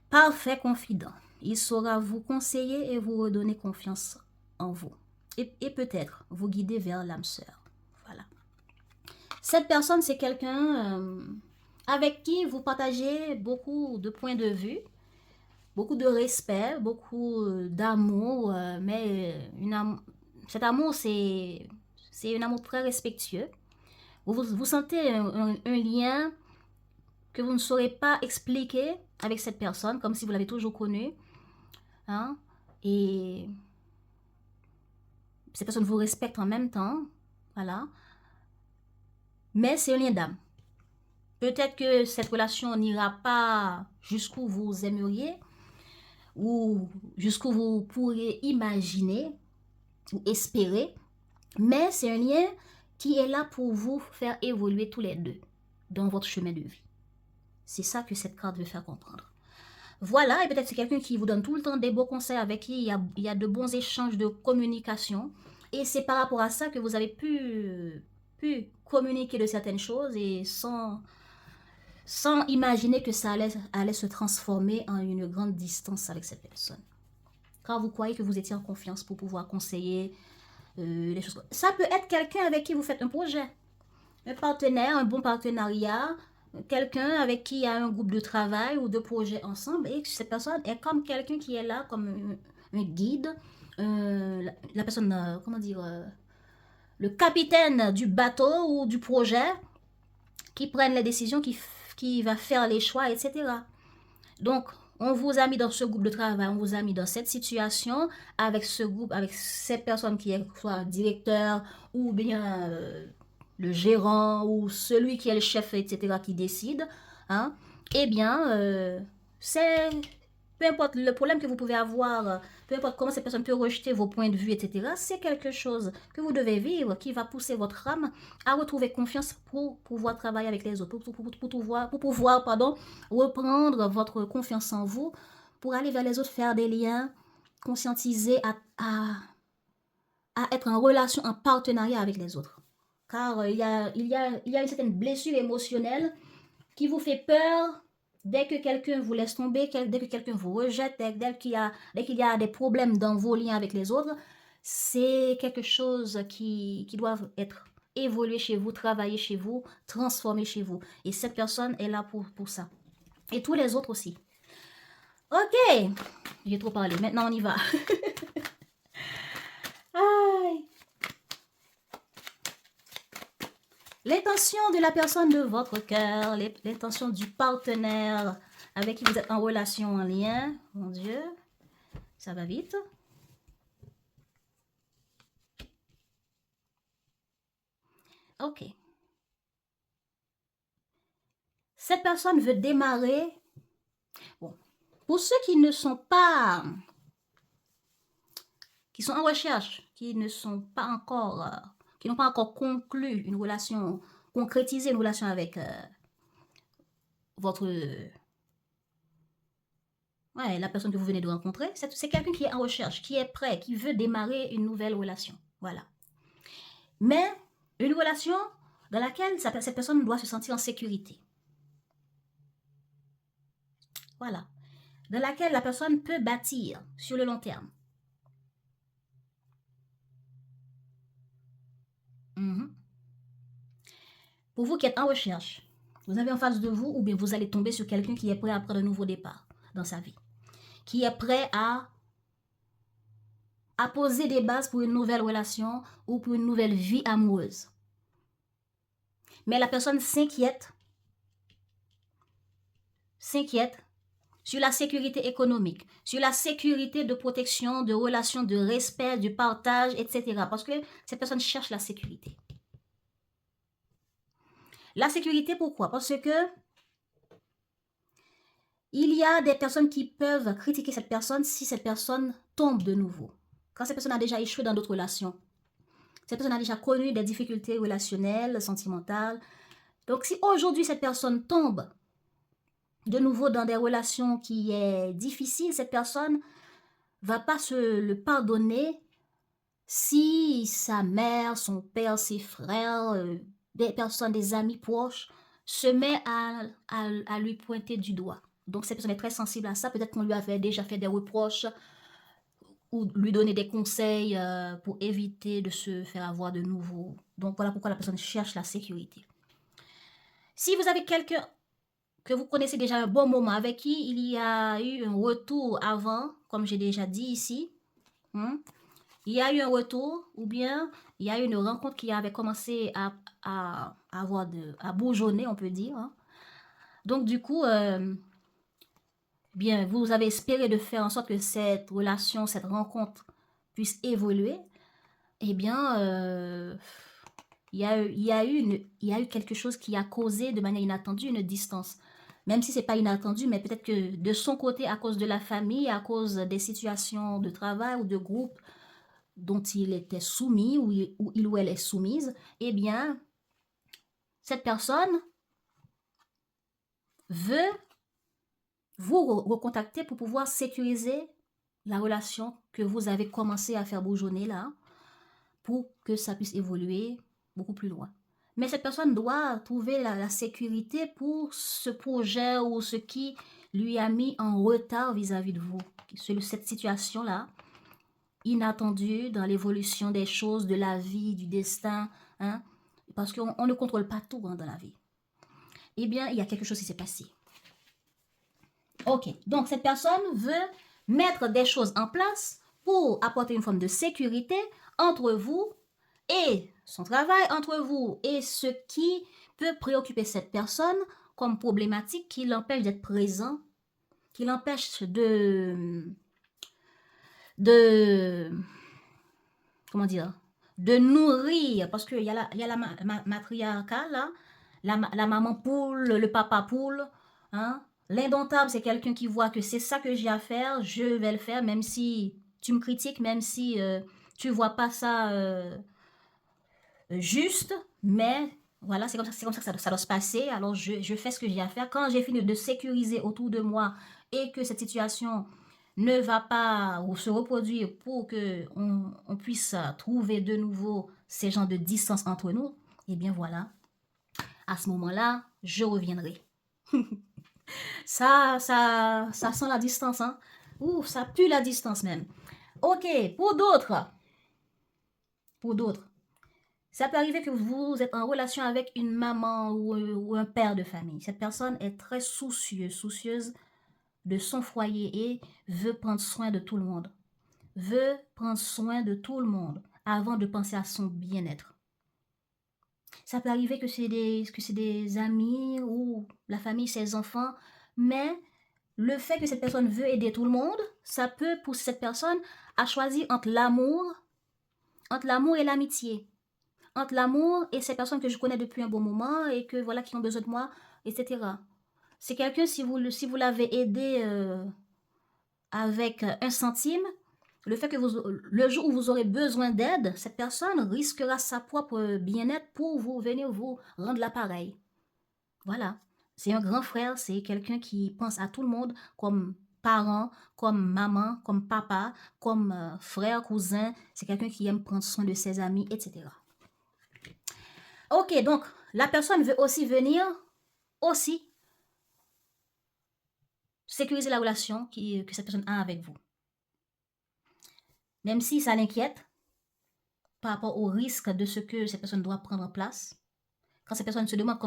Parfait confident. Il saura vous conseiller et vous redonner confiance en vous. Et peut-être vous guider vers l'âme sœur. Voilà. Cette personne, c'est quelqu'un avec qui vous partagez beaucoup de points de vue, beaucoup de respect, beaucoup d'amour, mais cet amour, c'est un amour très respectueux. Vous sentez un lien que vous ne saurez pas expliquer avec cette personne, comme si vous l'avez toujours connu. Hein? Et cette personne vous respecte en même temps. Voilà. Mais c'est un lien d'âme. Peut-être que cette relation n'ira pas jusqu'où vous aimeriez ou jusqu'où vous pourriez imaginer ou espérer, mais c'est un lien qui est là pour vous faire évoluer tous les deux dans votre chemin de vie. C'est ça que cette carte veut faire comprendre. Voilà, et peut-être c'est quelqu'un qui vous donne tout le temps des beaux conseils, avec qui il y a de bons échanges de communication. Et c'est par rapport à ça que vous avez pu communiquer de certaines choses et sans imaginer que ça allait se transformer en une grande distance avec cette personne. Car vous croyez que vous étiez en confiance pour pouvoir conseiller les choses. Ça peut être quelqu'un avec qui vous faites un projet, un partenaire, un bon partenariat, quelqu'un avec qui il y a un groupe de travail ou de projet ensemble, et cette personne est comme quelqu'un qui est là comme un guide, la personne, comment dire, le capitaine du bateau ou du projet, qui prenne les décisions, qui va faire les choix, etc. Donc, on vous a mis dans ce groupe de travail, on vous a mis dans cette situation, avec ce groupe, avec cette personne qui est soit directeur ou bien le gérant ou celui qui est le chef, etc., qui décide. Hein, eh bien, c'est peu importe le problème que vous pouvez avoir, peu importe comment cette personne peut rejeter vos points de vue, etc., c'est quelque chose que vous devez vivre qui va pousser votre âme à retrouver confiance pour pouvoir travailler avec les autres, pour pouvoir reprendre votre confiance en vous, pour aller vers les autres, faire des liens, conscientiser à être en relation, en partenariat avec les autres. Car il y a une certaine blessure émotionnelle qui vous fait peur. Dès que quelqu'un vous laisse tomber, dès que quelqu'un vous rejette, dès qu'il y a des problèmes dans vos liens avec les autres, c'est quelque chose qui doit être évolué chez vous, travailler chez vous, transformer chez vous. Et cette personne est là pour ça. Et tous les autres aussi. Ok, j'ai trop parlé, maintenant on y va. Aïe. L'intention de la personne de votre cœur, l'intention du partenaire avec qui vous êtes en relation, en lien. Mon Dieu, ça va vite. Ok. Cette personne veut démarrer. Bon, pour ceux qui ne sont pas, qui sont en recherche, qui ne sont pas encore, qui n'ont pas encore conclu une relation, concrétisé une relation avec votre Ouais, la personne que vous venez de rencontrer, c'est quelqu'un qui est en recherche, qui est prêt, qui veut démarrer une nouvelle relation. Voilà. Mais une relation dans laquelle cette personne doit se sentir en sécurité. Voilà. Dans laquelle la personne peut bâtir sur le long terme. Pour vous qui êtes en recherche, vous avez en face de vous, ou bien vous allez tomber sur quelqu'un qui est prêt à prendre un nouveau départ dans sa vie, qui est prêt à poser des bases pour une nouvelle relation ou pour une nouvelle vie amoureuse. Mais la personne s'inquiète sur la sécurité économique, sur la sécurité de protection, de relation, de respect, du partage, etc. Parce que cette personne cherche la sécurité. La sécurité, pourquoi? Parce que il y a des personnes qui peuvent critiquer cette personne si cette personne tombe de nouveau. Quand cette personne a déjà échoué dans d'autres relations. Cette personne a déjà connu des difficultés relationnelles, sentimentales. Donc, si aujourd'hui cette personne tombe de nouveau dans des relations qui sont difficiles, cette personne va pas se le pardonner si sa mère, son père, ses frères, des personnes, des amis proches se met à lui pointer du doigt. Donc, cette personne est très sensible à ça. Peut-être qu'on lui avait déjà fait des reproches ou lui donner des conseils pour éviter de se faire avoir de nouveau. Donc, voilà pourquoi la personne cherche la sécurité. Si vous avez quelqu'un que vous connaissez déjà un bon moment, avec qui il y a eu un retour avant, comme j'ai déjà dit ici, il y a eu un retour, ou bien il y a eu une rencontre qui avait commencé à bourgeonner, on peut dire. Donc, du coup, bien, vous avez espéré de faire en sorte que cette relation, cette rencontre puisse évoluer. Eh bien, il y a eu quelque chose qui a causé de manière inattendue une distance. Même si ce n'est pas inattendu, mais peut-être que de son côté, à cause de la famille, à cause des situations de travail ou de groupe dont il était soumis, ou il ou elle est soumise, eh bien, cette personne veut vous recontacter pour pouvoir sécuriser la relation que vous avez commencé à faire bourgeonner là, pour que ça puisse évoluer beaucoup plus loin. Mais cette personne doit trouver la sécurité pour ce projet ou ce qui lui a mis en retard vis-à-vis de vous. Cette situation-là, inattendue dans l'évolution des choses, de la vie, du destin, parce qu'on ne contrôle pas tout dans la vie. Eh bien, il y a quelque chose qui s'est passé. Ok, donc cette personne veut mettre des choses en place pour apporter une forme de sécurité entre vous et son travail, entre vous et ce qui peut préoccuper cette personne comme problématique qui l'empêche d'être présent, qui l'empêche comment dire, de nourrir, parce qu'il y a la matriarcat là, la maman poule, le papa poule, L'indomptable, c'est quelqu'un qui voit que c'est ça que j'ai à faire, je vais le faire, même si tu me critiques, même si tu vois pas ça juste, mais voilà, c'est comme ça que ça doit se passer. Alors, je fais ce que j'ai à faire. Quand j'ai fini de sécuriser autour de moi et que cette situation ne va pas ou se reproduire pour qu'on puisse trouver de nouveau ces genres de distance entre nous, eh bien voilà, à ce moment-là, je reviendrai. Ça sent la distance, hein. Ouh, ça pue la distance même. Ok, pour d'autres, ça peut arriver que vous êtes en relation avec une maman ou un père de famille. Cette personne est très soucieuse de son foyer et veut prendre soin de tout le monde. Veut prendre soin de tout le monde avant de penser à son bien-être. Ça peut arriver que c'est des amis ou la famille, ses enfants, mais le fait que cette personne veut aider tout le monde, ça peut pousser cette personne à choisir entre l'amour et l'amitié. Entre l'amour et ces personnes que je connais depuis un bon moment et que voilà qui ont besoin de moi, etc. C'est quelqu'un, si vous l'avez aidé avec 1 centime, le fait que le jour où vous aurez besoin d'aide, cette personne risquera sa propre bien-être pour venir vous rendre l'appareil. Voilà. C'est un grand frère, c'est quelqu'un qui pense à tout le monde comme parent, comme maman, comme papa, comme frère, cousin. C'est quelqu'un qui aime prendre soin de ses amis, etc. Ok, donc la personne veut aussi venir, aussi sécuriser la relation que cette personne a avec vous. Même si ça l'inquiète par rapport au risque de ce que cette personne doit prendre en place. Quand cette personne se demande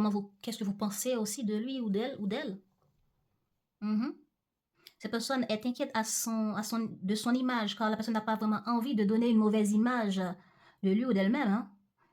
qu'est-ce que vous pensez aussi de lui ou d'elle. Cette personne est inquiète de son image, car la personne n'a pas vraiment envie de donner une mauvaise image de lui ou d'elle-même. Hein.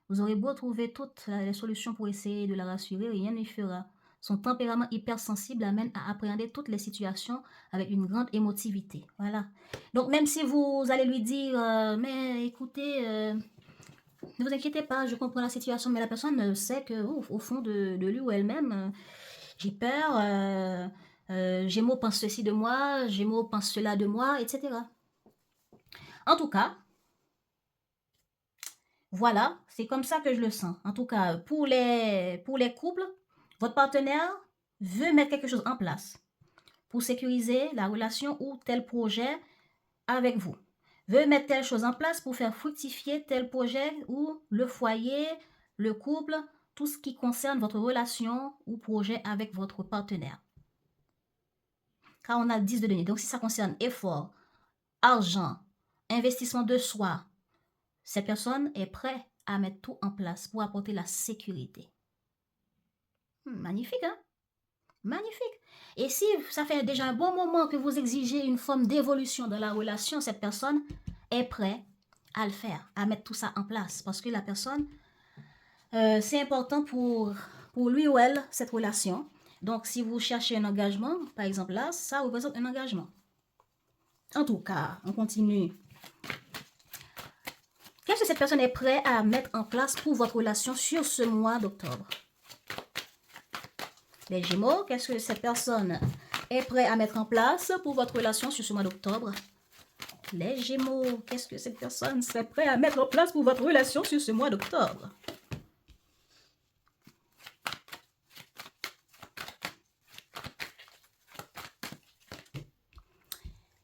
Vous aurez beau trouver toutes les solutions pour essayer de la rassurer, rien n'y fera. Son tempérament hypersensible l'amène à appréhender toutes les situations avec une grande émotivité. Voilà. Donc, même si vous allez lui dire, mais écoutez, ne vous inquiétez pas, je comprends la situation, mais la personne sait que, au fond de lui ou elle-même, j'ai peur, Gémeaux pense ceci de moi, Gémeaux pense cela de moi, etc. En tout cas, voilà, c'est comme ça que je le sens. En tout cas, pour les couples, votre partenaire veut mettre quelque chose en place pour sécuriser la relation ou tel projet avec vous. Veut mettre telle chose en place pour faire fructifier tel projet ou le foyer, le couple, tout ce qui concerne votre relation ou projet avec votre partenaire. Car on a 10 de données. Donc, si ça concerne effort, argent, investissement de soi, cette personne est prête à mettre tout en place pour apporter la sécurité. Magnifique, hein? Magnifique. Et si ça fait déjà un bon moment que vous exigez une forme d'évolution dans la relation, cette personne est prête à le faire, à mettre tout ça en place. Parce que la personne, c'est important pour lui ou elle, cette relation. Donc, si vous cherchez un engagement, par exemple là, ça représente un engagement. En tout cas, on continue. Qu'est-ce que cette personne est prête à mettre en place pour votre relation sur ce mois d'octobre? Les Gémeaux, qu'est-ce que cette personne est prête à mettre en place pour votre relation sur ce mois d'octobre? Les Gémeaux, qu'est-ce que cette personne serait prête à mettre en place pour votre relation sur ce mois d'octobre?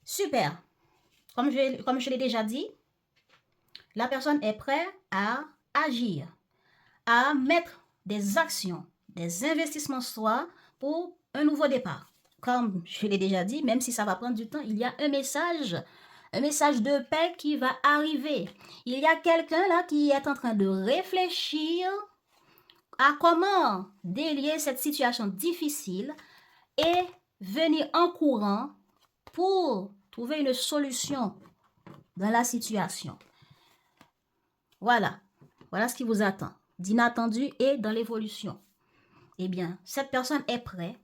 Super. Comme je l'ai déjà dit, la personne est prête à agir, à mettre des actions, des investissements soi pour un nouveau départ. Comme je l'ai déjà dit, même si ça va prendre du temps, il y a un message de paix qui va arriver. Il y a quelqu'un là qui est en train de réfléchir à comment délier cette situation difficile et venir en courant pour trouver une solution dans la situation. Voilà ce qui vous attend, d'inattendu et dans l'évolution. Eh bien, cette personne est prête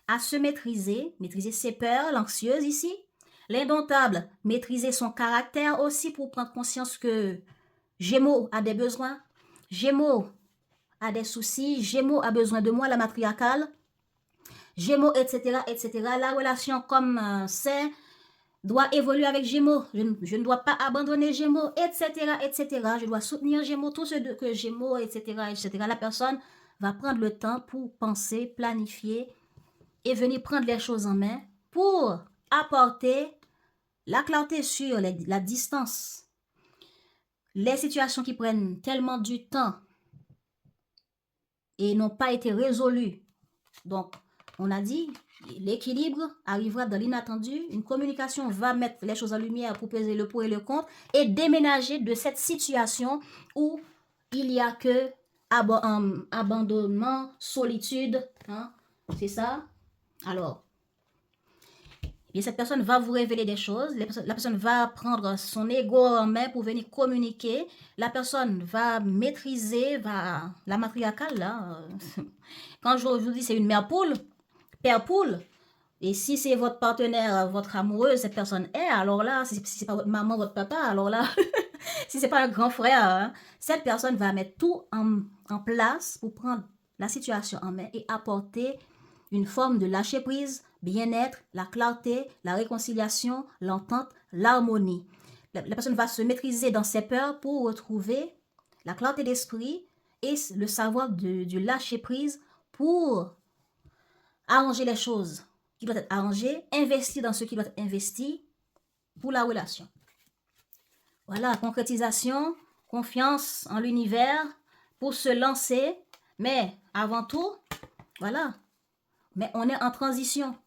à se maîtriser ses peurs, l'anxieuse ici, l'indomptable, maîtriser son caractère aussi pour prendre conscience que Gémeaux a des besoins, Gémeaux a des soucis, Gémeaux a besoin de moi, la matriarcale, Gémeaux, etc., etc. La relation comme c'est doit évoluer avec Gémeaux. Je ne dois pas abandonner Gémeaux, etc., etc. Je dois soutenir Gémeaux, tout ce que Gémeaux, etc., etc. La personne va prendre le temps pour penser, planifier et venir prendre les choses en main pour apporter la clarté sur la distance. Les situations qui prennent tellement du temps et n'ont pas été résolues. Donc, on a dit, l'équilibre arrivera dans l'inattendu. Une communication va mettre les choses en lumière pour peser le pour et le contre et déménager de cette situation où il n'y a que abandonnement, solitude. Hein? C'est ça? Alors, et cette personne va vous révéler des choses. La personne va prendre son ego en main pour venir communiquer. La personne va maîtriser, la matriarcale, là. Quand je vous dis c'est une mère poule, père poule. Et si c'est votre partenaire, votre amoureux, cette personne est, alors là, si c'est pas votre maman, votre papa, alors là, si c'est pas un grand frère, hein, cette personne va mettre tout en place pour prendre la situation en main et apporter une forme de lâcher prise, bien-être, la clarté, la réconciliation, l'entente, l'harmonie. La personne va se maîtriser dans ses peurs pour retrouver la clarté d'esprit et le savoir du lâcher prise pour arranger les choses qui doit être arrangé, investir dans ce qui doit être investi pour la relation. Voilà, concrétisation, confiance en l'univers pour se lancer, mais avant tout, voilà, mais on est en transition.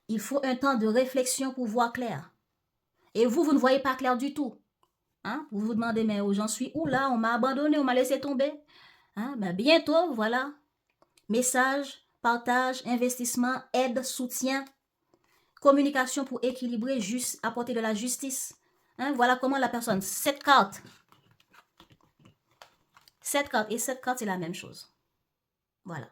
Il faut un temps de réflexion pour voir clair. Et vous ne voyez pas clair du tout. Hein? Vous vous demandez, mais où j'en suis où là? On m'a abandonné, on m'a laissé tomber. Hein? Ben, bientôt, voilà. Message, partage, investissement, aide, soutien, communication pour équilibrer, juste, apporter de la justice. Hein? Voilà comment la personne, cette carte et cette carte, c'est la même chose. Voilà.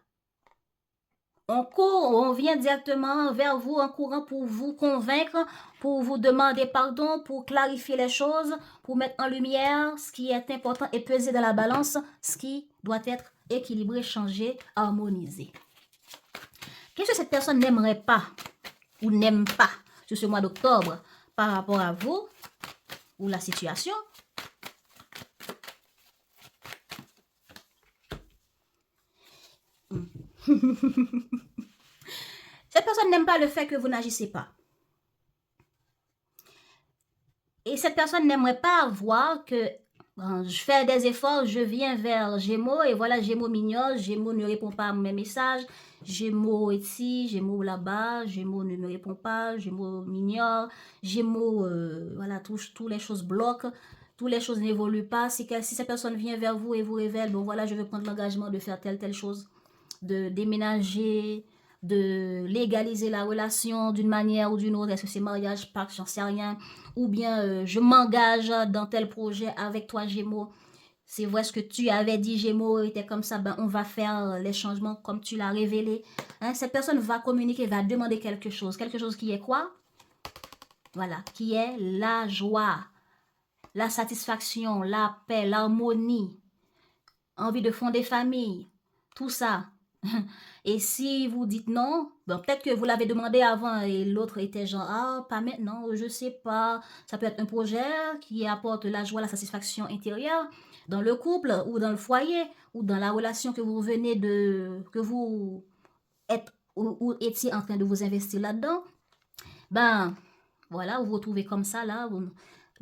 On court, on vient directement vers vous en courant pour vous convaincre, pour vous demander pardon, pour clarifier les choses, pour mettre en lumière ce qui est important et peser dans la balance, ce qui doit être équilibré, changé, harmonisé. Qu'est-ce que cette personne n'aimerait pas ou n'aime pas sur ce mois d'octobre par rapport à vous ou la situation? Cette personne n'aime pas le fait que vous n'agissez pas. Et cette personne n'aimerait pas voir que je fais des efforts, je viens vers Gémeaux et voilà, Gémeaux m'ignore, Gémeaux ne répond pas à mes messages, Gémeaux ici, Gémeaux là-bas, Gémeaux ne me répond pas, Gémeaux m'ignore, Gémeaux, voilà, toutes les choses bloquent, toutes les choses n'évoluent pas. Si cette personne vient vers vous et vous révèle, bon voilà, je veux prendre l'engagement de faire telle chose, de déménager, de légaliser la relation d'une manière ou d'une autre, est-ce que c'est mariage, pacte, j'en sais rien, ou bien je m'engage dans tel projet avec toi Gémeaux, c'est vrai ce que tu avais dit Gémeaux était comme ça, ben on va faire les changements comme tu l'as révélé. Hein, cette personne va communiquer, va demander quelque chose qui est quoi? Voilà, qui est la joie, la satisfaction, la paix, l'harmonie, envie de fonder famille, tout ça. Et si vous dites non, ben peut-être que vous l'avez demandé avant et l'autre était genre, ah, pas maintenant, je sais pas. Ça peut être un projet qui apporte la joie, la satisfaction intérieure dans le couple ou dans le foyer ou dans la relation que vous venez que vous êtes ou étiez en train de vous investir là-dedans. Ben, voilà, vous vous retrouvez comme ça là.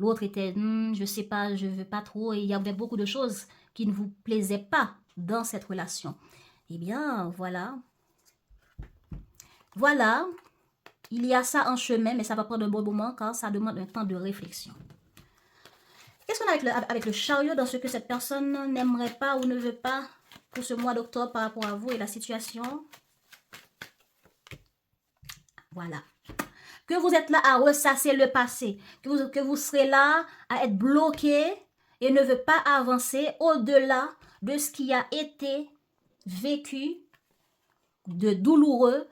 L'autre était, je sais pas, je veux pas trop. Et il y avait beaucoup de choses qui ne vous plaisaient pas dans cette relation. Eh bien, voilà. Voilà. Il y a ça en chemin, mais ça va prendre un bon moment car ça demande un temps de réflexion. Qu'est-ce qu'on a avec le chariot dans ce que cette personne n'aimerait pas ou ne veut pas pour ce mois d'octobre par rapport à vous et la situation? Voilà. Que vous êtes là à ressasser le passé, que vous serez là à être bloqué et ne veut pas avancer au-delà de ce qui a été vécu de douloureux,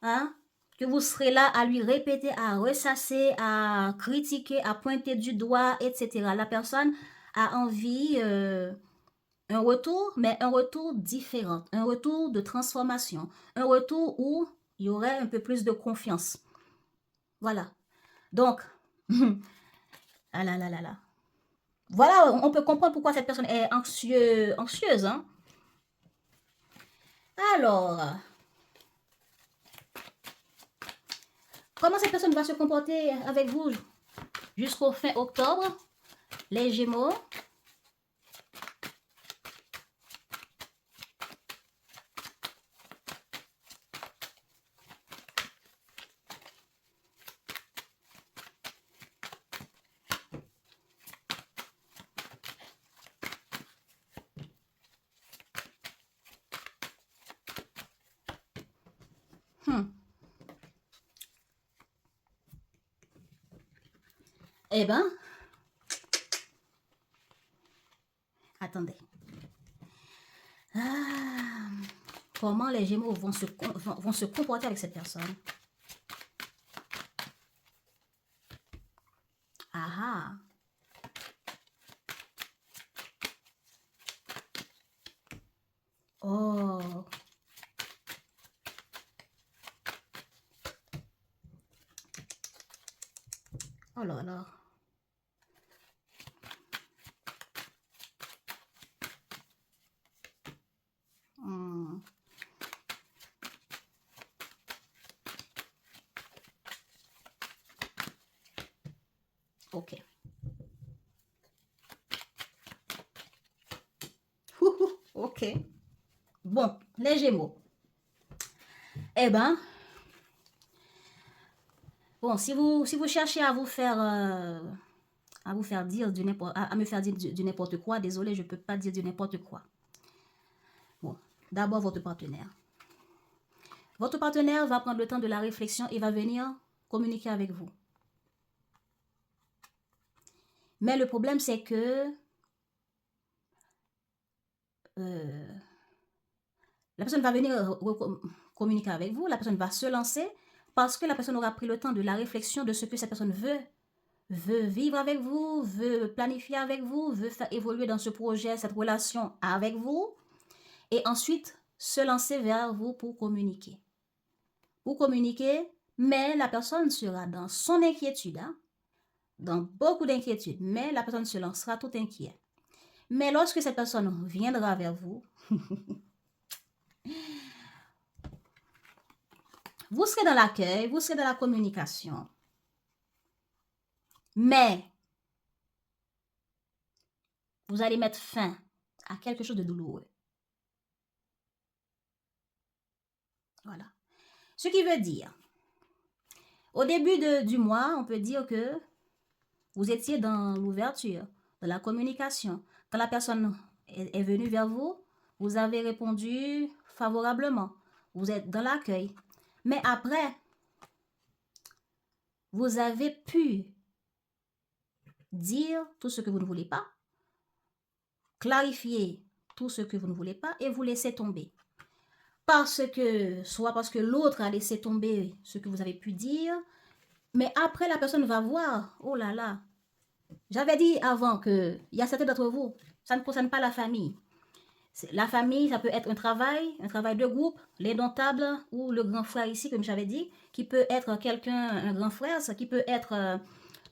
hein, que vous serez là à lui répéter, à ressasser, à critiquer, à pointer du doigt, etc. La personne a envie un retour, mais un retour différent, un retour de transformation, un retour où il y aurait un peu plus de confiance. Voilà. Donc, ah là là là là. Voilà, on peut comprendre pourquoi cette personne est anxieuse. Hein? Alors, comment cette personne va se comporter avec vous jusqu'au fin octobre? Les Gémeaux. Eh ben, attendez. Ah, comment les Gémeaux vont se comporter avec cette personne? Ah ah. Oh. Oh là là. Ok. Ok. Bon, les Gémeaux. Eh ben, bon, si vous cherchez à vous faire dire du n'importe, à me faire dire du n'importe quoi, désolé, je peux pas dire du n'importe quoi. Bon, d'abord votre partenaire. Votre partenaire va prendre le temps de la réflexion et va venir communiquer avec vous. Mais le problème, c'est que la personne va venir communiquer avec vous, la personne va se lancer parce que la personne aura pris le temps de la réflexion de ce que cette personne veut vivre avec vous, veut planifier avec vous, veut faire évoluer dans ce projet, cette relation avec vous, et ensuite se lancer vers vous pour communiquer. Pour communiquer, mais la personne sera dans son inquiétude, hein, dans beaucoup d'inquiétude, mais la personne se lancera tout inquiet. Mais lorsque cette personne viendra vers vous, vous serez dans l'accueil, vous serez dans la communication. Mais vous allez mettre fin à quelque chose de douloureux. Voilà. Ce qui veut dire, au début du mois, on peut dire que vous étiez dans l'ouverture, dans la communication. Quand la personne est venue vers vous, vous avez répondu favorablement. Vous êtes dans l'accueil. Mais après, vous avez pu dire tout ce que vous ne voulez pas, clarifier tout ce que vous ne voulez pas et vous laisser tomber. Soit parce que l'autre a laissé tomber ce que vous avez pu dire, mais après la personne va voir, oh là là, j'avais dit avant qu'il y a certains d'entre vous, ça ne concerne pas la famille. La famille, ça peut être un travail de groupe, l'indomptable ou le grand frère ici, comme j'avais dit, qui peut être quelqu'un, un grand frère, ça qui peut être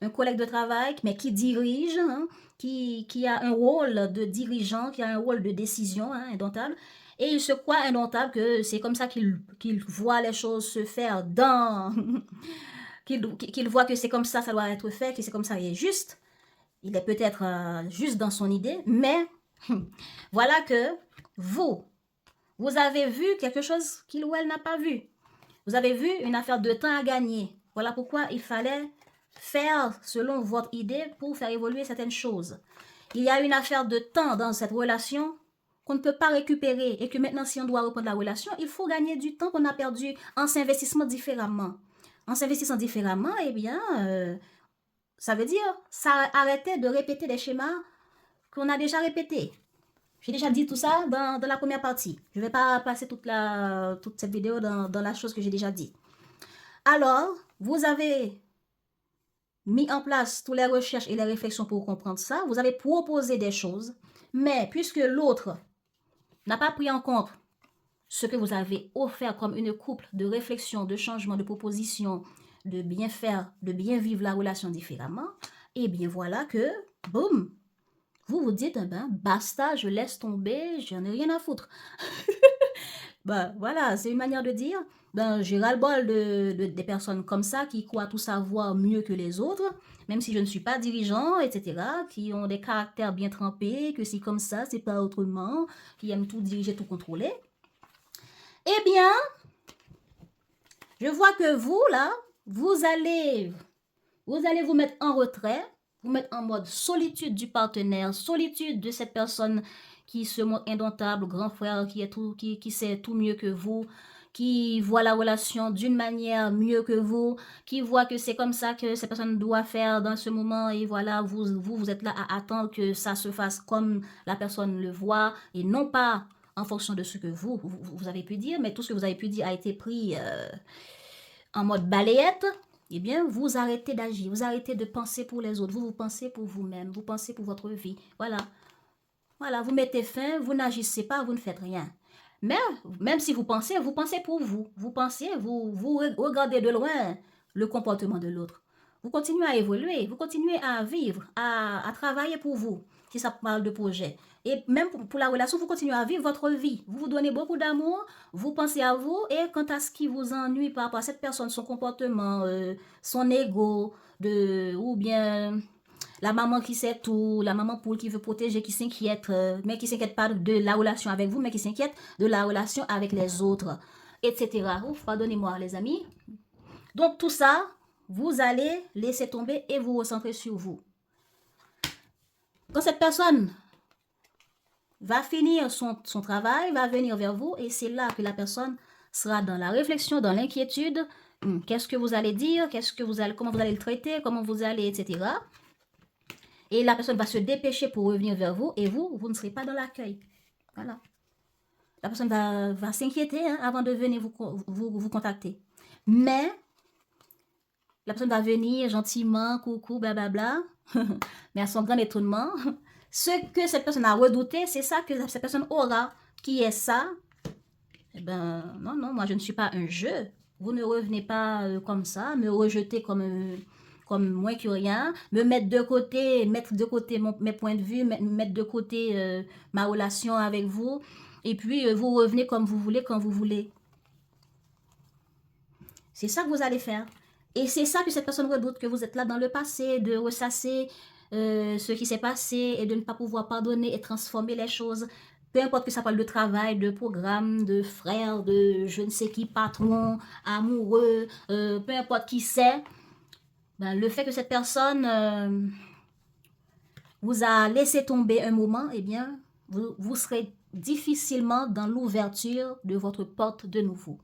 un collègue de travail, mais qui dirige, hein, qui a un rôle de dirigeant, qui a un rôle de décision, hein, indomptable. Et il se croit indomptable que c'est comme ça qu'il voit les choses se faire dans... qu'il voit que c'est comme ça doit être fait, que c'est comme ça il est juste. Il est peut-être juste dans son idée, mais voilà que vous avez vu quelque chose qu'il ou elle n'a pas vu. Vous avez vu une affaire de temps à gagner. Voilà pourquoi il fallait faire selon votre idée pour faire évoluer certaines choses. Il y a une affaire de temps dans cette relation qu'on ne peut pas récupérer et que maintenant, si on doit reprendre la relation, il faut gagner du temps qu'on a perdu en s'investissant différemment. En s'investissant différemment, eh bien, ça veut dire arrêter de répéter des schémas qu'on a déjà répétés. J'ai déjà dit tout ça dans la première partie. Je ne vais pas passer toute cette vidéo dans la chose que j'ai déjà dit. Alors, vous avez mis en place toutes les recherches et les réflexions pour comprendre ça. Vous avez proposé des choses. Mais puisque l'autre n'a pas pris en compte ce que vous avez offert comme une couple de réflexion, de changement, de proposition, de bien faire, de bien vivre la relation différemment, et bien voilà que, boum, vous vous dites, eh ben, basta, je laisse tomber, j'en ai rien à foutre. Ben, voilà, c'est une manière de dire, ben, j'ai ras-le-bol des personnes comme ça qui croient tout savoir mieux que les autres, même si je ne suis pas dirigeant, etc., qui ont des caractères bien trempés, que c'est comme ça, c'est pas autrement, qui aiment tout diriger, tout contrôler. Eh bien, je vois que vous, là, vous allez vous mettre en retrait, vous mettre en mode solitude du partenaire, solitude de cette personne qui se montre indomptable, grand frère, qui sait tout mieux que vous, qui voit la relation d'une manière mieux que vous, qui voit que c'est comme ça que cette personne doit faire dans ce moment, et voilà, vous êtes là à attendre que ça se fasse comme la personne le voit, et non pas en fonction de ce que vous avez pu dire, mais tout ce que vous avez pu dire a été pris en mode balayette. Eh bien, vous arrêtez d'agir, vous arrêtez de penser pour les autres, vous pensez pour vous-même, vous pensez pour votre vie. Voilà. Voilà, vous mettez fin, vous n'agissez pas, vous ne faites rien. Mais même si vous pensez pour vous. Vous pensez, vous regardez de loin le comportement de l'autre. Vous continuez à évoluer, vous continuez à vivre, à travailler pour vous, si ça parle de projet. Et même pour la relation, vous continuez à vivre votre vie. Vous vous donnez beaucoup d'amour, vous pensez à vous, et quant à ce qui vous ennuie par rapport à cette personne, son comportement, son ego, ou bien la maman qui sait tout, la maman poule qui veut protéger, qui s'inquiète, mais qui s'inquiète pas de la relation avec vous, mais qui s'inquiète de la relation avec les autres, etc. Ouf, pardonnez-moi les amis. Donc tout ça, vous allez laisser tomber et vous recentrer sur vous. Quand cette personne va finir son travail, va venir vers vous, et c'est là que la personne sera dans la réflexion, dans l'inquiétude. Qu'est-ce que vous allez dire, comment vous allez le traiter, comment vous allez, etc. Et la personne va se dépêcher pour revenir vers vous, et vous ne serez pas dans l'accueil. Voilà. La personne va s'inquiéter avant de venir vous contacter. Mais la personne va venir gentiment, coucou, blablabla. Mais à son grand étonnement, ce que cette personne a redouté, c'est ça que cette personne aura. Qui est ça? Eh ben, non, moi je ne suis pas un jeu. Vous ne revenez pas comme ça, me rejeter comme moins que rien, mettre de côté mes points de vue, mettre de côté ma relation avec vous, et puis vous revenez comme vous voulez, quand vous voulez. C'est ça que vous allez faire. Et c'est ça que cette personne redoute, que vous êtes là dans le passé, de ressasser ce qui s'est passé et de ne pas pouvoir pardonner et transformer les choses. Peu importe que ça parle de travail, de programme, de frère, de je ne sais qui, patron, amoureux, peu importe qui c'est, ben, le fait que cette personne vous a laissé tomber un moment, eh bien, vous serez difficilement dans l'ouverture de votre porte de nouveau.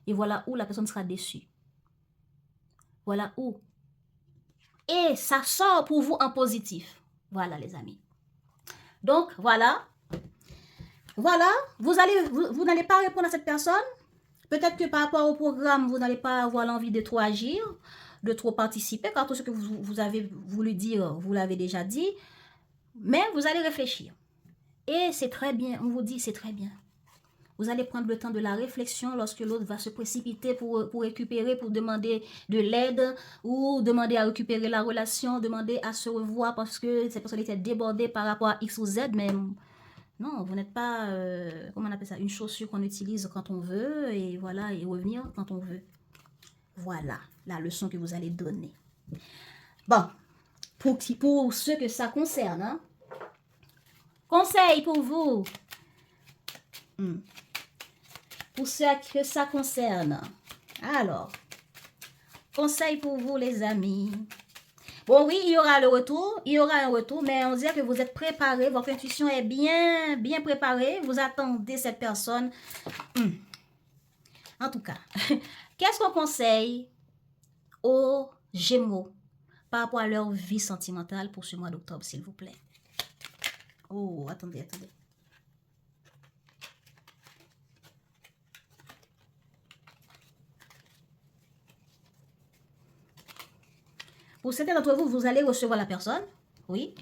Et voilà où la personne sera déçue. Voilà où. Et ça sort pour vous en positif. Voilà les amis. Donc voilà. Voilà, vous n'allez pas répondre à cette personne. Peut-être que par rapport au programme, vous n'allez pas avoir l'envie de trop agir, de trop participer, car tout ce que vous avez voulu dire, vous l'avez déjà dit. Mais vous allez réfléchir. Et c'est très bien, on vous dit c'est très bien. Vous allez prendre le temps de la réflexion lorsque l'autre va se précipiter pour récupérer, pour demander de l'aide ou demander à récupérer la relation, demander à se revoir parce que cette personne était débordée par rapport à X ou Z. Mais non, vous n'êtes pas, comment on appelle ça, une chaussure qu'on utilise quand on veut et voilà, et revenir quand on veut. Voilà la leçon que vous allez donner. Bon, pour ceux que ça concerne, hein, conseil pour vous. Pour ceux que ça concerne. Alors, conseil pour vous les amis. Bon oui, il y aura le retour, il y aura un retour, mais on dirait que vous êtes préparés, votre intuition est bien préparée, vous attendez cette personne. En tout cas, qu'est-ce qu'on conseille aux Gémeaux par rapport à leur vie sentimentale pour ce mois d'octobre, s'il vous plaît? Oh, attendez. Pour certains d'entre vous, vous allez recevoir la personne, oui,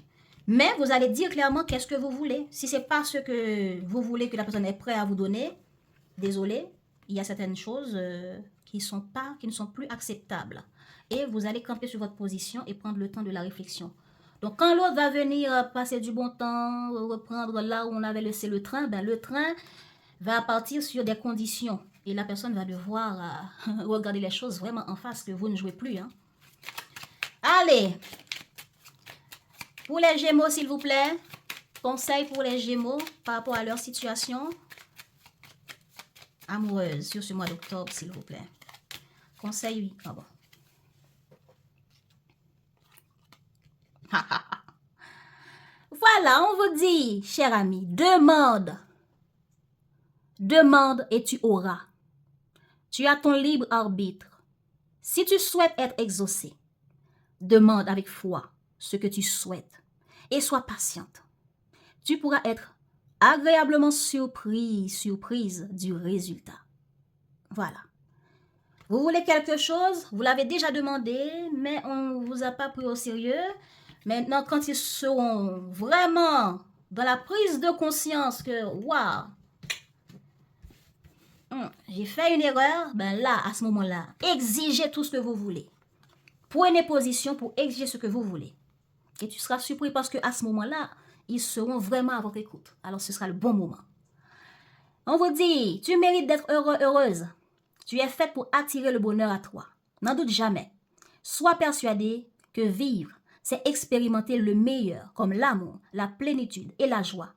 mais vous allez dire clairement qu'est-ce que vous voulez. Si ce n'est pas ce que vous voulez que la personne est prête à vous donner, désolé, il y a certaines choses qui ne sont plus acceptables. Et vous allez camper sur votre position et prendre le temps de la réflexion. Donc, quand l'autre va venir passer du bon temps, reprendre là où on avait laissé le train, ben, le train va partir sur des conditions. Et la personne va devoir regarder les choses vraiment en face, que vous ne jouez plus. Hein. Allez, pour les Gémeaux, s'il vous plaît, conseil pour les Gémeaux par rapport à leur situation amoureuse sur ce mois d'octobre, s'il vous plaît. Conseil, oui. Ah bon. Voilà, on vous dit, cher ami, demande. Demande et tu auras. Tu as ton libre arbitre. Si tu souhaites être exaucé, demande avec foi ce que tu souhaites et sois patiente. Tu pourras être agréablement surprise du résultat. Voilà. Vous voulez quelque chose, vous l'avez déjà demandé, mais on ne vous a pas pris au sérieux. Maintenant, quand ils seront vraiment dans la prise de conscience que, waouh, j'ai fait une erreur, ben là, à ce moment-là, exigez tout ce que vous voulez. Prenez position pour exiger ce que vous voulez. Et tu seras surpris parce qu'à ce moment-là, ils seront vraiment à votre écoute. Alors, ce sera le bon moment. On vous dit, tu mérites d'être heureux, heureuse. Tu es faite pour attirer le bonheur à toi. N'en doute jamais. Sois persuadé que vivre, c'est expérimenter le meilleur, comme l'amour, la plénitude et la joie.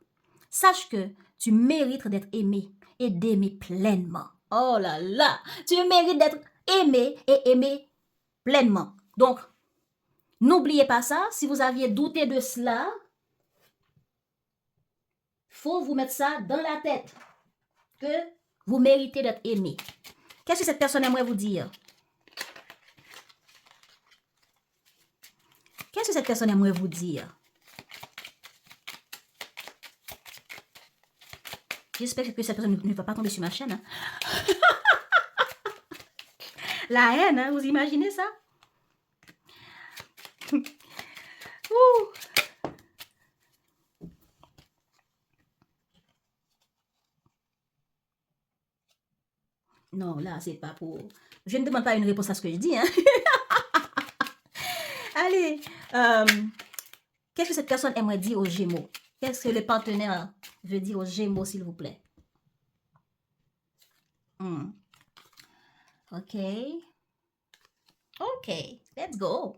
Sache que tu mérites d'être aimé et d'aimer pleinement. Oh là là, tu mérites d'être aimé et aimé pleinement. Donc, n'oubliez pas ça. Si vous aviez douté de cela, faut vous mettre ça dans la tête, que vous méritez d'être aimé. Qu'est-ce que cette personne aimerait vous dire? Qu'est-ce que cette personne aimerait vous dire? J'espère que cette personne ne va pas tomber sur ma chaîne. Hein? La haine, hein? Vous imaginez ça? Non, là, c'est pas pour... Je ne demande pas une réponse à ce que je dis. Hein? Allez, qu'est-ce que cette personne aimerait dire aux Gémeaux? Qu'est-ce que le partenaire veut dire aux Gémeaux, s'il vous plaît? Ok. Ok, let's go.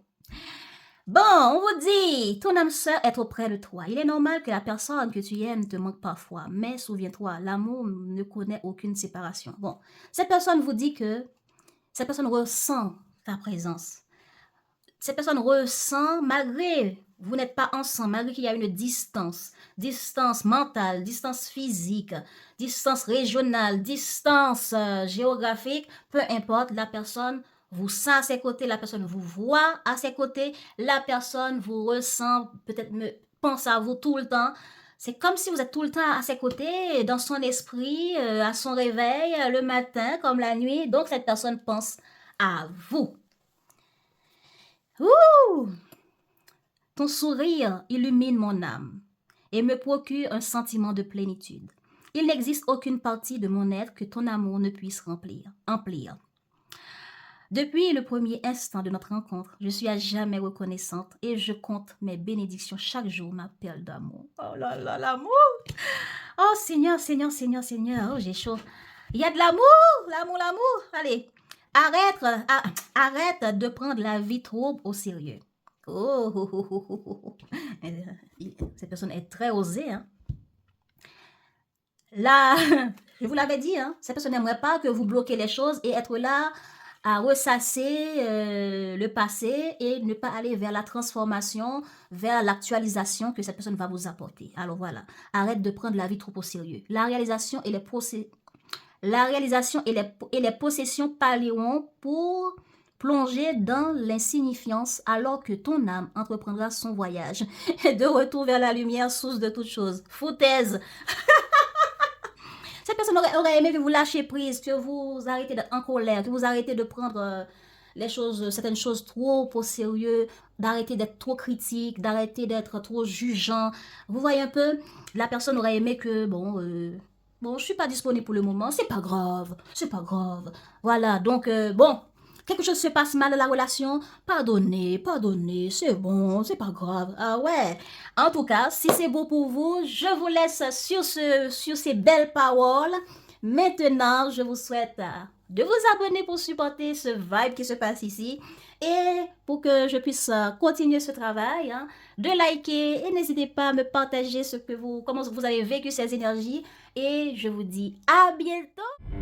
Bon, on vous dit, ton âme sœur est auprès de toi. Il est normal que la personne que tu aimes te manque parfois, mais souviens-toi, l'amour ne connaît aucune séparation. Bon, cette personne vous dit que cette personne ressent ta présence. Cette personne ressent, malgré vous n'êtes pas ensemble, malgré qu'il y a une distance mentale, distance physique, distance régionale, distance géographique, peu importe, la personne vous sent à ses côtés, la personne vous voit à ses côtés, la personne vous ressent, peut-être pense à vous tout le temps. C'est comme si vous êtes tout le temps à ses côtés, dans son esprit, à son réveil, le matin comme la nuit. Donc, cette personne pense à vous. Ouh! Ton sourire illumine mon âme et me procure un sentiment de plénitude. Il n'existe aucune partie de mon être que ton amour ne puisse remplir. Depuis le premier instant de notre rencontre, je suis à jamais reconnaissante et je compte mes bénédictions chaque jour, ma perle d'amour. Oh là là, l'amour! Oh Seigneur, Seigneur, Seigneur, Seigneur, oh j'ai chaud. Il y a de l'amour, l'amour, l'amour. Allez, arrête de prendre la vie trop au sérieux. Oh. Cette personne est très osée. Hein? Là, je vous l'avais dit, hein, cette personne n'aimerait pas que vous bloquez les choses et être là à ressasser le passé et ne pas aller vers la transformation, vers l'actualisation que cette personne va vous apporter. Alors voilà, arrête de prendre la vie trop au sérieux. La réalisation et les possessions parleront pour plonger dans l'insignifiance alors que ton âme entreprendra son voyage de retour vers la lumière, source de toutes choses. Foutaise! Cette personne aurait aimé que vous lâchiez prise, que vous arrêtez d'être en colère, que vous arrêtez de prendre certaines choses trop au sérieux, d'arrêter d'être trop critique, d'arrêter d'être trop jugeant. Vous voyez un peu, la personne aurait aimé que, bon, je suis pas disponible pour le moment, c'est pas grave. Voilà, donc, bon, quelque chose se passe mal dans la relation, pardonnez, c'est bon, c'est pas grave. Ah ouais, en tout cas, si c'est beau pour vous, je vous laisse sur ces belles paroles. Maintenant, je vous souhaite de vous abonner pour supporter ce vibe qui se passe ici et pour que je puisse continuer ce travail, hein, de liker et n'hésitez pas à me partager comment vous avez vécu ces énergies et je vous dis à bientôt.